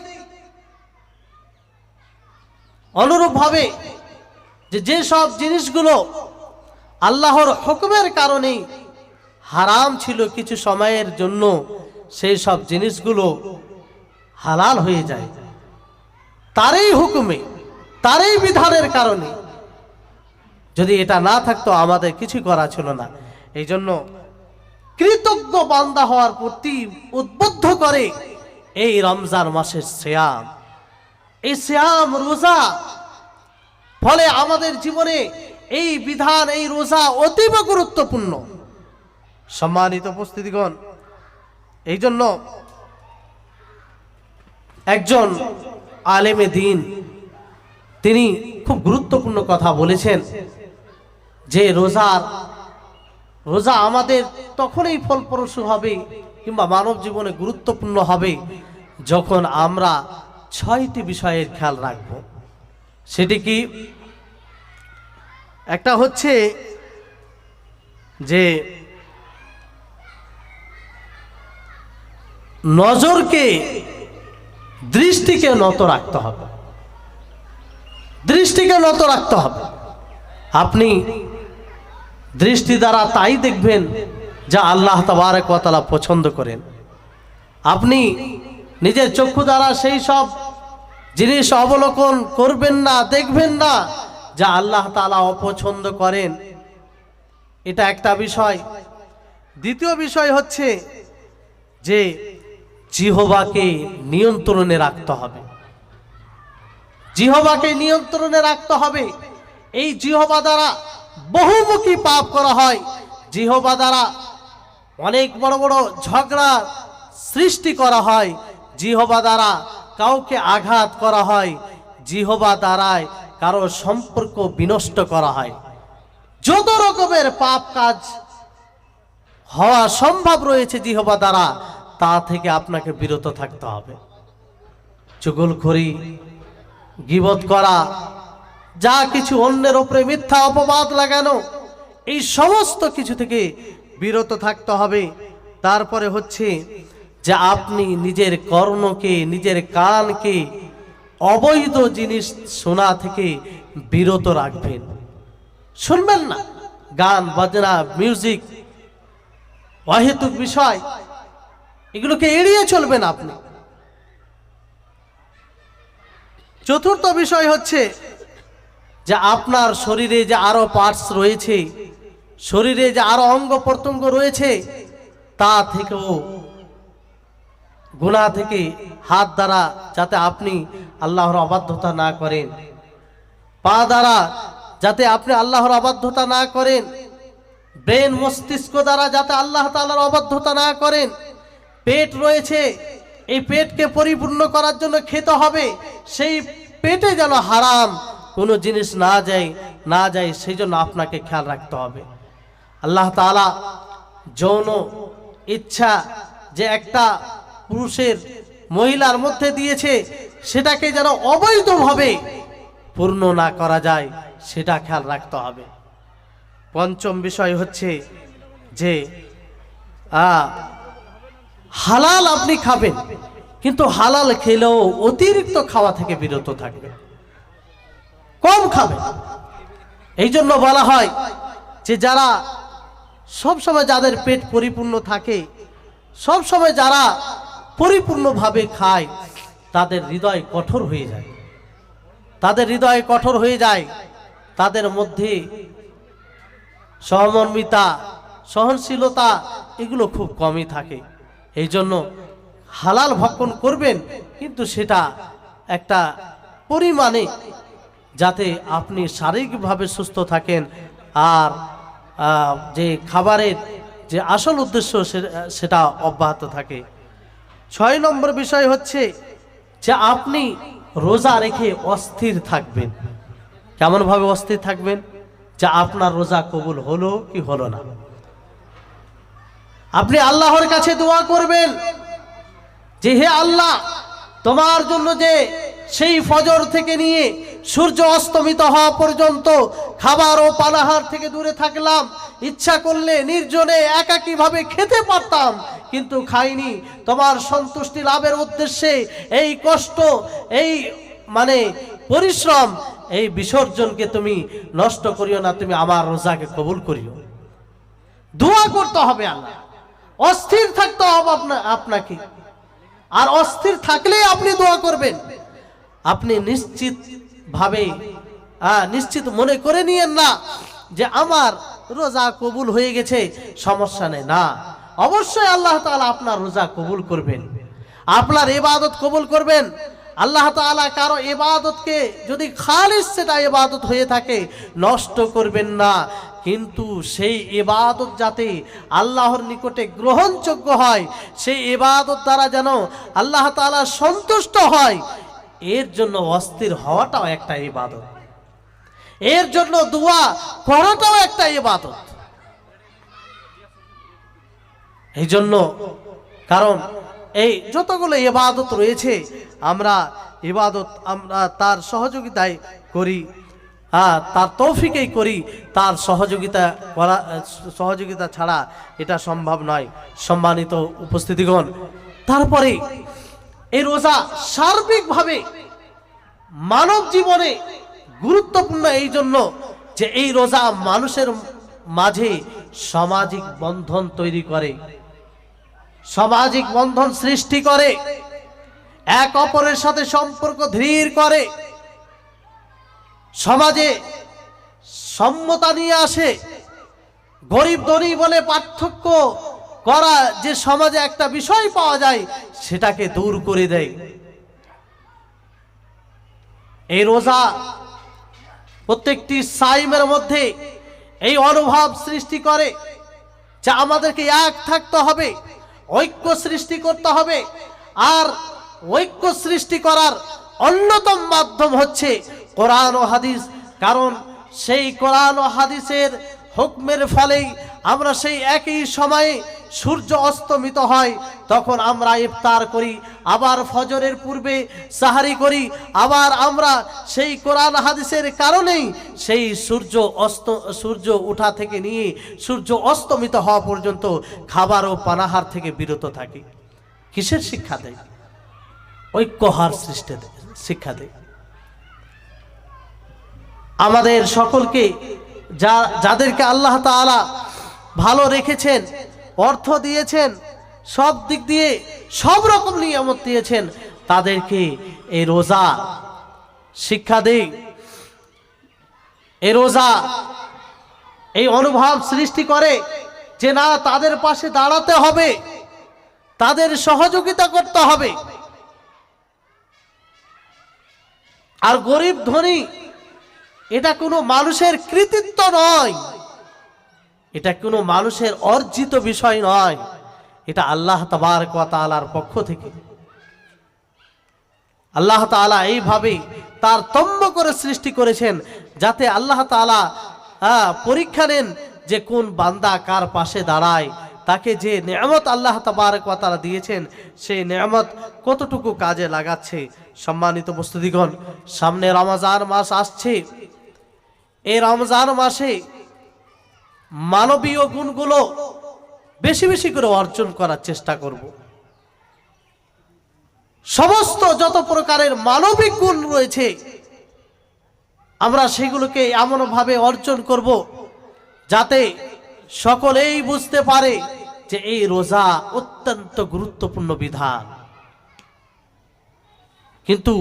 অনুরূপভাবে যে সব জিনিসগুলো আল্লাহর হুকুমের কারণে হারাম ছিল কিছু সময়ের জন্য, সেই সব জিনিসগুলো হালাল হয়ে যায় তারই হুকুমে, তারই বিধানের কারণে। যদি এটা না থাকতো আমাদের কিছু করা ছিল না। এই জন্য কৃতজ্ঞ বান্দা হওয়ার প্রতি উদ্বুদ্ধ করে এই রমজান মাসের সিয়াম, এই সিয়াম রোজা। ফলে আমাদের জীবনে এই বিধান, এই রোজা অতীব গুরুত্বপূর্ণ। সম্মানিত উপস্থিতিগণ, এই জন্য একজন আলেমে দিন তিনি খুব গুরুত্বপূর্ণ কথা বলেছেন যে রোজা আমাদের তখনই ফলপ্রসূ হবে কিংবা মানব জীবনে গুরুত্বপূর্ণ হবে যখন আমরা 6টি বিষয়ের খেয়াল রাখব। সেটি কি? একটা হচ্ছে যে নজরকে, দৃষ্টিকে নত রাখতে হবে, দৃষ্টিকে নত রাখতে হবে। আপনি দৃষ্টি দ্বারা তাই দেখবেন যা আল্লাহ তাবারক ওয়া তাআলা পছন্দ করেন। আপনি নিজের চক্ষু দ্বারা সেই সব জিনিস অবলোকন করবেন না, দেখবেন না যা আল্লাহ তাআলা অপছন্দ করেন। এটা একটা বিষয়। দ্বিতীয় বিষয় হচ্ছে যে জিহ্বাকে নিয়ন্ত্রণে রাখতে হবে, জিহ্বাকে নিয়ন্ত্রণে রাখতে হবে। এই জিহ্বা দ্বারা বহুমুখী পাপ করা হয়, জিহ্বা দ্বারা অনেক বড় বড় ঝগড়া সৃষ্টি করা হয়, জিহ্বা দ্বারা কাউকে আঘাত করা হয়, জিহ্বা দ্বারায় কারো সম্পর্ক বিনষ্ট করা হয়। যত রকমের পাপ কাজ হওয়া সম্ভব রয়েছে জিহ্বা দ্বারা, তা থেকে আপনাকে বিরত থাকতে হবে। চুগলখড়ি, গীবত করা, যা কিছু অন্যের উপরে মিথ্যা অপবাদ লাগানো, এই সমস্ত কিছু থেকে বিরত থাকতে হবে। তারপরে হচ্ছে যে আপনি নিজের কর্ণকে, নিজের কানকে অবৈধ জিনিস শোনা থেকে বিরত রাখবেন। শুনবেন না গান বাজনা, মিউজিক, অহেতুক বিষয়, এগুলোকে এড়িয়ে চলবেন আপনি। চতুর্থ বিষয় হচ্ছে যে আপনার শরীরে যে আরো পার্টস রয়েছে, শরীরে যে আরো অঙ্গ প্রত্যঙ্গ রয়েছে, তা থেকেও গুনাহ থেকে হাত দ্বারা যাতে আপনি আল্লাহর অবাধ্যতা না করেন, পা দ্বারা যাতে আপনি আল্লাহর অবাধ্যতা না করেন, ব্রেন মস্তিষ্ক দ্বারা যাতে আল্লাহ তাআলার অবাধ্যতা না করেন। পেট রয়েছে, এই পেটকে পরিপূর্ণ করার জন্য খেতে হবে, সেই পেটে যেন হারাম কোনো জিনিস না যায় সেই জন্য আপনাকে খেয়াল রাখতে হবে। আল্লাহ তাআলা যৌন ইচ্ছা যে একটা পুরুষের মহিলার মধ্যে দিয়েছে, সেটাকে যেন অবৈধভাবে পূর্ণ না করা যায় সেটা খেয়াল রাখতে হবে। পঞ্চম বিষয় হচ্ছে যে হালাল আপনি খাবেন, কিন্তু হালাল খেলেও অতিরিক্ত খাওয়া থেকে বিরত থাকবেন, কম খাবেন। এই জন্য বলা হয় যে যারা সবসময়, যাদের পেট পরিপূর্ণ থাকে, সবসময় যারা পরিপূর্ণভাবে খায়, তাদের হৃদয় কঠোর হয়ে যায়, তাদের হৃদয় কঠোর হয়ে যায়, তাদের মধ্যে সহমর্মিতা, সহনশীলতা এগুলো খুব কমই থাকে। এই জন্য হালাল ভক্ষণ করবেন, কিন্তু সেটা একটা পরিমাণে, যাতে আপনি শারীরিকভাবে সুস্থ থাকেন। আর যে খাবারের যে আসল উদ্দেশ্য সেটা অব্যাহত থাকে। 6 নম্বর বিষয় হচ্ছে যে আপনি রোজা রেখে অস্থির থাকবেন। কেমনভাবে অস্থির থাকবেন? যে আপনার রোজা কবুল হলো কি হলো না। আপনি আল্লাহর কাছে দোয়া করবেন যে হে আল্লাহ, তোমার জন্য যে সেই ফজর থেকে নিয়ে সূর্য অস্তমিত হওয়া পর্যন্ত খাবার ও পানাহার থেকে দূরে থাকলাম, ইচ্ছা করলে নির্জনে একাকীভাবে খেতে পারতাম, কিন্তু খাইনি। তোমার সন্তুষ্টি লাভের উদ্দেশ্যে এই কষ্ট, এই পরিশ্রম, এই বিসর্জনকে তুমি নষ্ট করিও না, তুমি আমার রোজাকে কবুল করিও। দোয়া করতে হবে আল্লাহ, অস্থির থাকতে হবে আপনাকে। আর অস্থির থাকলে আপনি দোয়া করবেন। আপনি নিশ্চিত মনে করে নিয়েন না যে আমার রোজা কবুল হয়ে গেছে, সমস্যা নেই। না, অবশ্যই আল্লাহ তাআলা আপনার রোজা কবুল করবেন, আপনার ইবাদত কবুল করবেন। আল্লাহ তাআলা কারো ইবাদতকে যদি খালিস সেটা ইবাদত হয়ে থাকে, নষ্ট করবেন না। কিন্তু সেই ইবাদত যাতে আল্লাহর নিকটে গ্রহণযোগ্য হয়, সেই ইবাদত দ্বারা যেন আল্লাহ তাআলা সন্তুষ্ট হয়, এর জন্য অস্থির হওয়াটাও একটা ইবাদত, এর জন্য দোয়া করাটাও একটা ইবাদত। এই জন্য, কারণ এই যতগুলো ইবাদত রয়েছে, আমরা তার সহযোগিতায় করি, তার তৌফিকেই করি, তার সহযোগিতা ছাড়া এটা সম্ভব নয়। সম্মানিত উপস্থিতিগণ, তারপরে এই রোজা সার্বিকভাবে মানব জীবনে গুরুত্বপূর্ণ এই জন্য যে এই রোজা মানুষের মাঝে সামাজিক বন্ধন তৈরি করে, সামাজিক বন্ধন সৃষ্টি করে, এক অপরের সাথে সম্পর্ক দৃঢ় করে, সমাজে সম্মতা নিয়ে আসে। গরিব ধনী বলে পার্থক্য করা যে সমাজে একটা বিষয় পাওয়া যায়, সেটাকে দূর করে দেয়। এই রোজা প্রত্যেকটি সাইমের মধ্যে এই অনুভব সৃষ্টি করে যে আমাদেরকে এক থাকতে হবে, ঐক্য সৃষ্টি করতে হবে। আর ঐক্য সৃষ্টি করার অন্যতম মাধ্যম হচ্ছে কোরআন ও হাদিস। কারণ সেই কোরআন ও হাদিসের হুকমের ফলেই আমরা সেই একই সময়ে সূর্য অস্তমিত হয় তখন আমরা ইফতার করি, আবার ফজরের পূর্বে সাহারি করি, আবার আমরা সেই কোরআন হাদিসের কারণেই সেই সূর্য ওঠা থেকে নিয়ে সূর্য অস্তমিত হওয়া পর্যন্ত খাবার ও পানাহার থেকে বিরত থাকি। কিসের শিক্ষা দেয়? ঐক্যহার সৃষ্টি শিক্ষা দেয়। আমাদের সকলকে যাদেরকে আল্লাহ তাআলা ভালো রেখেছেন, অর্থ দিয়েছেন, সব দিক দিয়ে সব রকম নিয়ামত দিয়েছেন, তাদেরকে এই রোজা শিক্ষা দেয়। এই রোজা এই অনুভব সৃষ্টি করে যে না, তাদের পাশে দাঁড়াতে হবে, তাদের সহযোগিতা করতে হবে। আর গরিব ধনী এটা কোনো মানুষের কৃতিত্ব নয়, এটা কোনো মানুষের অর্জিত বিষয় নয়, এটা আল্লাহ তাবারক ওয়া তাআলার পক্ষ থেকে। আল্লাহ তাআলা এইভাবে তারতম্য করে সৃষ্টি করেছেন যাতে আল্লাহ তাআলা পরীক্ষা নেন যে কোন বান্দা কার পাশে দাঁড়ায়, তাকে যে নেয়ামত আল্লাহ তাবারক ওয়া তাআলা দিয়েছেন সেই নেয়ামত কতটুকু কাজে লাগাচ্ছে। সম্মানিত উপস্থিতিগণ, সামনে রমজান মাস আসছে। এই রমজান মাসে মানবীয় গুণগুলো বেশি বেশি করে অর্জন করার চেষ্টা করব। সমস্ত যত প্রকারের মানবিক গুণ রয়েছে আমরা সেগুলোকে এমনভাবে অর্জন করব যাতে সকলেই বুঝতে পারে যে এই রোজা অত্যন্ত গুরুত্বপূর্ণ বিধান। কিন্তু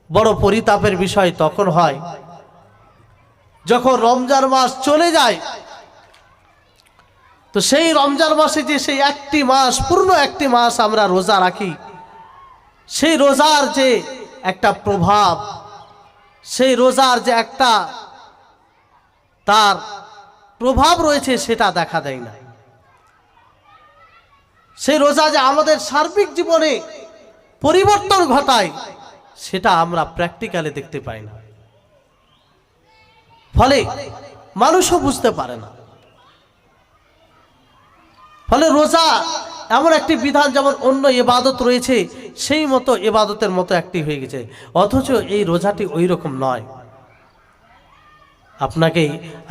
বড় পরিতাপের বিষয় তখন হয় যখন রমজান মাস চলে যায়, তো সেই রমজান মাসে যে সেই একটি মাস, পূর্ণ একটি মাস আমরা রোজা রাখি, সেই রোজার যে একটা প্রভাব, সেই রোজার যে একটা তার প্রভাব রয়েছে সেটা দেখা দেয় না। সেই রোজা যে আমাদের সার্বিক জীবনে পরিবর্তন ঘটায় সেটা আমরা প্র্যাকটিক্যালি দেখতে পাই না, ফলে মানুষও বুঝতে পারে না। ফলে রোজা এমন একটি বিধান, যেমন অন্য ইবাদত রয়েছে সেই মতো ইবাদতের মতো একটি হয়ে গেছে, অথচ এই রোজাটি ওই রকম নয়।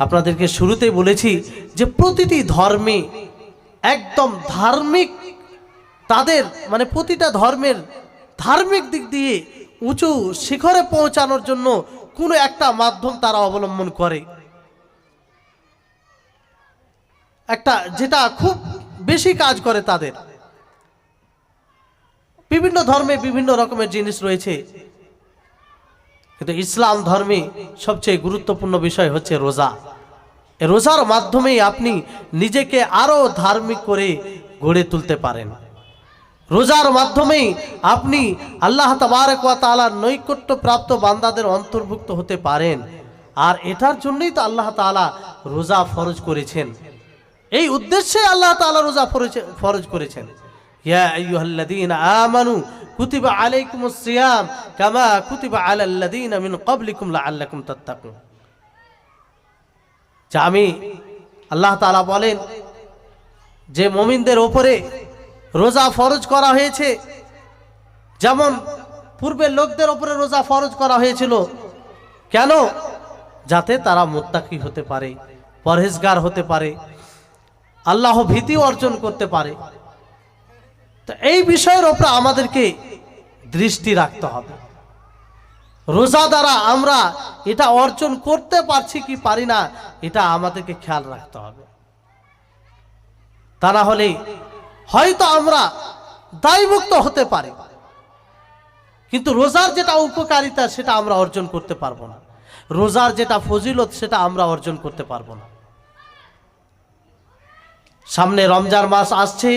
আপনাদেরকে শুরুতেই বলেছি যে প্রতিটি ধর্মে একদম ধার্মিক, তাদের মানে প্রতিটা ধর্মের ধার্মিক দিক দিয়ে উঁচু শিখরে পৌঁছানোর জন্য কোনো একটা মাধ্যম তারা অবলম্বন করে, একটা যেটা খুব বেশি কাজ করে তাদের। বিভিন্ন ধর্মে বিভিন্ন রকমের জিনিস রয়েছে, কিন্তু ইসলাম ধর্মে সবচেয়ে গুরুত্বপূর্ণ বিষয় হচ্ছে রোজা। এই রোজার মাধ্যমেই আপনি নিজেকে আরো ধার্মিক করে গড়ে তুলতে পারেন। রোজার মাধ্যমেই আপনি আল্লাহ তাবারক ওয়া তাআলার নৈকট্য প্রাপ্ত বান্দাদের অন্তর্ভুক্ত হতে পারেন। আর এটার জন্যই তো আল্লাহ তাআলা রোজা ফরজ করেছেন, এই উদ্দেশ্যে আল্লাহ তাআলা রোজা ফরজ করেছেন। ইয়া আইয়ুহাল্লাযীনা আমানু কুতিবা আলাইকুমুস সিয়াম কামা কুতিবা আলাল্লাযীনা মিন ক্বাবলিকুম লাআল্লাকুম তাত্তাকুন। যা আমি আল্লাহ তাআলা বলেন যে মুমিনদের উপরে রোজা ফরজ করা হয়েছে, যেমন পূর্বের লোকদের উপরে রোজা ফরজ করা হয়েছিল। কেন? যাতে তারা মুত্তাকি হতে পারে, পরহেজগার হতে পারে, আল্লাহ ভীতি অর্জন করতে পারে। তো এই বিষয়ের উপর আমাদেরকে দৃষ্টি রাখতে হবে। রোজা দ্বারা আমরা এটা অর্জন করতে পারছি কি পারি না, এটা আমাদেরকে খেয়াল রাখতে হবে। তা না হলে হয়তো আমরা দায়মুক্ত হতে পারি, কিন্তু রোজার যেটা উপকারিতা সেটা আমরা অর্জন করতে পারবো না, রোজার যেটা ফজিলত সেটা আমরা অর্জন করতে পারবো না। সামনে রমজান মাস আসছে,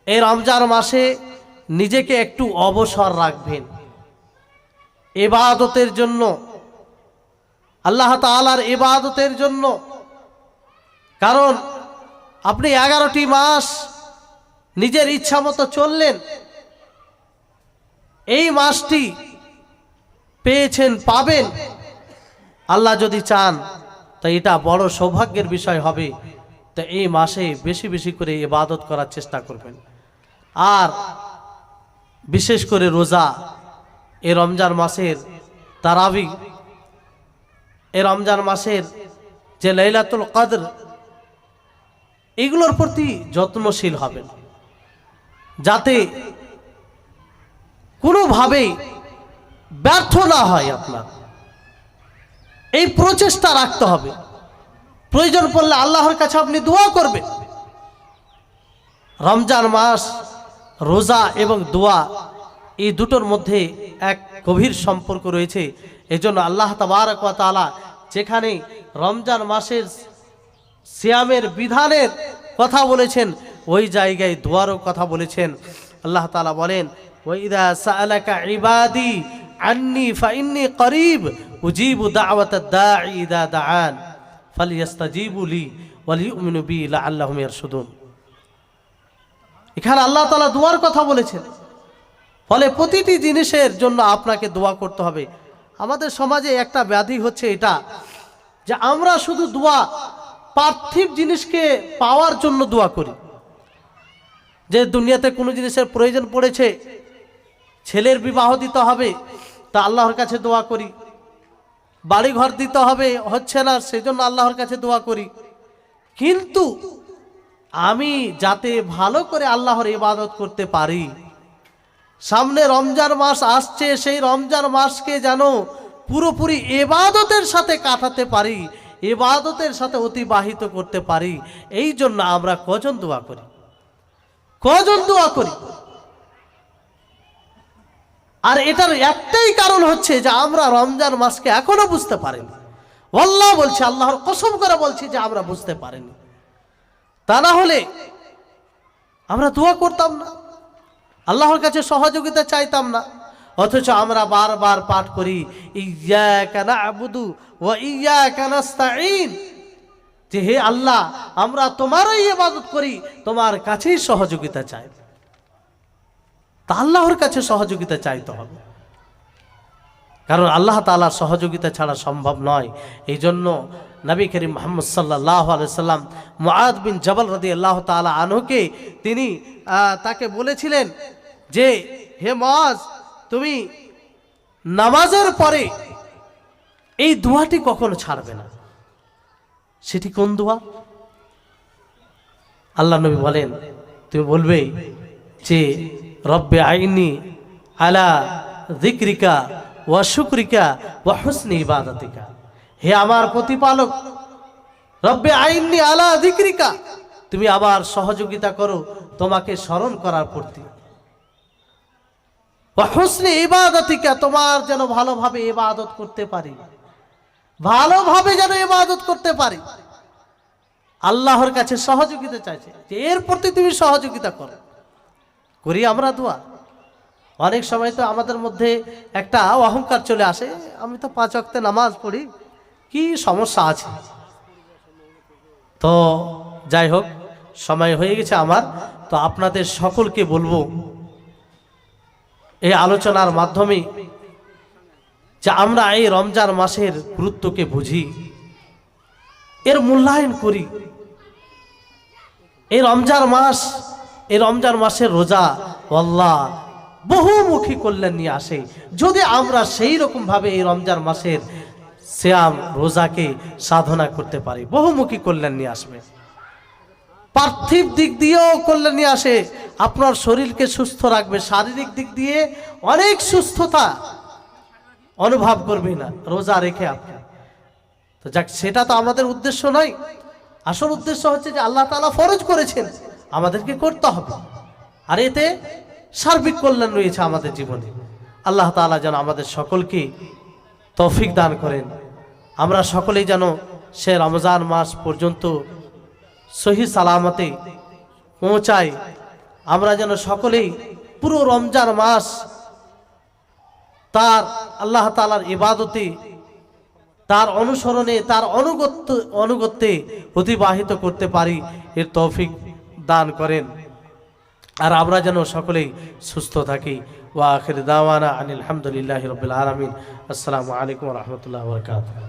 এই রমজান মাসে নিজেকে একটু অবসর রাখবেন ইবাদতের জন্য, আল্লাহ তাআলার ইবাদতের জন্য। কারণ আপনি 11টি মাস নিজের ইচ্ছা মতো চললেন, এই মাসটি পেয়েছেন, পাবেন, আল্লাহ যদি চান তো এটা বড় সৌভাগ্যের বিষয় হবে। তো এই মাসে বেশি বেশি করে ইবাদত করার চেষ্টা করবেন। আর বিশেষ করে রোজা, এই রমজান মাসের তারাবি, এই রমজান মাসের যে লাইলাতুল কদর, এগুলোর প্রতি যত্নশীল হবেন, যাতে কোনোভাবেই ব্যর্থ না হয়। আপনার এই প্রচেষ্টা রাখতে হবে। প্রয়োজন পড়লে আল্লাহর কাছে আপনি দোয়া করবেন। রমজান মাস, রোজা এবং দোয়া, এই দুটোর মধ্যে এক গভীর সম্পর্ক রয়েছে। এজন্য আল্লাহ তাবারক ওয়া তাআলা যেখানে রমজান মাসের সিয়ামের বিধানের কথা বলেছেন, ওই জায়গায় দোয়ারও কথা বলেছেন। আল্লাহ তাআলা বলেন, ওয়াইদা সাআলাকা ইবাদি আন্নী ফাইন্নী করিব উজিবু দাওয়াতাদ দাঈ ইযা দাআন ফালইস্তাজিবু লি ওয়ালিউমিনু বি লাআল্লাহুম ইয়ারশুদুন। এখানে আল্লাহ তাআলা দোয়ার কথা বলেছেন। ফলে প্রতিটি জিনিসের জন্য আপনাকে দোয়া করতে হবে। আমাদের সমাজে একটা ব্যাধি হচ্ছে এটা, যে আমরা শুধু দোয়া পার্থিব জিনিসকে পাওয়ার জন্য দোয়া করি। যে দুনিয়াতে কোনো জিনিসের প্রয়োজন পড়েছে, ছেলের বিবাহ দিতে হবে, তা আল্লাহর কাছে দোয়া করি। বাড়ি ঘর দিতে হবে, হচ্ছে না, সেজন্য আল্লাহর কাছে দোয়া করি। কিন্তু আমি যাতে ভালো করে আল্লাহর ইবাদত করতে পারি, সামনে রমজান মাস আসছে, সেই রমজান মাসকে যেন পুরোপুরি ইবাদতের সাথে কাটাতে পারি, ইবাদতের সাথে অতিবাহিত করতে পারি, এই জন্য আমরা কজন দোয়া করি, কজন দোয়া করি। আর এটার একটাই কারণ হচ্ছে যে আমরা রমজান মাসকে এখনো বুঝতে পারিনি। আল্লাহ বলছে, আল্লাহর কসম করে বলছি যে আমরা বুঝতে পারিনি। তা না হলে আমরা দোয়া করতাম না, আল্লাহর কাছে সহযোগিতা চাইতাম না। অথচ আমরা বারবার পাঠ করি ইয়্যাকা না'বুদু ওয়া ইয়্যাকা নাস্তাঈন, যে হে আল্লাহ আমরা তোমারই ইবাদত করি, তোমার কাছেই সহযোগিতা চাই। তা আল্লাহর কাছে সহযোগিতা চাইতে হবে, কারণ আল্লাহ তাআলার সহযোগিতা ছাড়া সম্ভব নয়। এই জন্য নবী করিম মুহাম্মদ সাল্লাল্লাহু আলাইহি সাল্লাম মুআদ বিন জবল রাদিয়াল্লাহু তাআলা আনহুকে তিনি তাকে বলেছিলেন যে হে মুআজ, তুমি নামাজের পরে এই দোয়াটি কখনো ছাড়বে না। সেটি কোন দোয়া? আল্লাহ নবী বলেন, তুমি বলবে যে রব্বে আইনি আলা যিকরিকা ওয়া শুকরিকা ওয়া হুসনি ইবাদাতিকা, হে আমার প্রতিপালক, রব্বে আইনি আলা যিকরিকা, তুমি আবার সহযোগিতা করো তোমাকে স্মরণ করার প্রতি, ওয়া হুসনি ইবাদাতিকা, তোমার যেন ভালোভাবে ইবাদত করতে পারি, ভালোভাবে যেন ইবাদত করতে পারি। আল্লাহর কাছে সহযোগিতা চাইছে যে এর প্রতি তুমি সহযোগিতা করো। করি আমরা দোয়া? অনেক সময় তো আমাদের মধ্যে একটা অহংকার চলে আসে, আমি তো 5 ওয়াক্তে নামাজ পড়ি, কি সমস্যা আছে? তো যাই হোক, সময় হয়ে গেছে আমার, তো আপনাদের সকলকে বলবো এই আলোচনার মাধ্যমে যে আমরা এই রমজান মাসের গুরুত্বকে বুঝি, এর মূল্যায়ন করি। এই রমজান মাসের রোজা আল্লাহ বহুমুখী কল্যাণ নিয়ে আসে। যদি আমরা সেই রকম ভাবে এই রমজান মাসের সিয়াম রোজাকে সাধনা করতে পারি, বহুমুখী কল্যাণ নিয়ে আসবে। পার্থিব দিক দিয়েও কল্যাণ নিয়ে আসে, আপনার শরীরকে সুস্থ রাখবে, শারীরিক দিক দিয়ে অনেক সুস্থতা অনুভব করবে না রোজা রেখে আপনি। তো যাক, সেটা তো আমাদের উদ্দেশ্য নয়। আসল উদ্দেশ্য হচ্ছে যে আল্লাহ তাআলা ফরজ করেছেন, আমাদেরকে করতে হবে, আর এতে সার্বিক কল্যাণ রয়েছে আমাদের জীবনে। আল্লাহ তাআলা যেন আমাদের সকলকে তৌফিক দান করেন, আমরা সকলেই যেন সে রমজান মাস পর্যন্ত সহি সালামতে পৌঁছাই। আমরা যেন সকলেই পুরো রমজান মাস তার আল্লাহ তাআলার ইবাদতে, তার অনুসরণে, তার অনুগত্যে অতিবাহিত করতে পারি, এর তৌফিক দান করেন। আর আমরা যেন সকলেই সুস্থ থাকি। ওয়া আখির দাওয়ানা আনিল হামদুলিল্লাহি রাব্বিল আলামিন। আসসালামু আলাইকুম ওয়া রাহমাতুল্লাহি ওয়া বারাকাতুহু।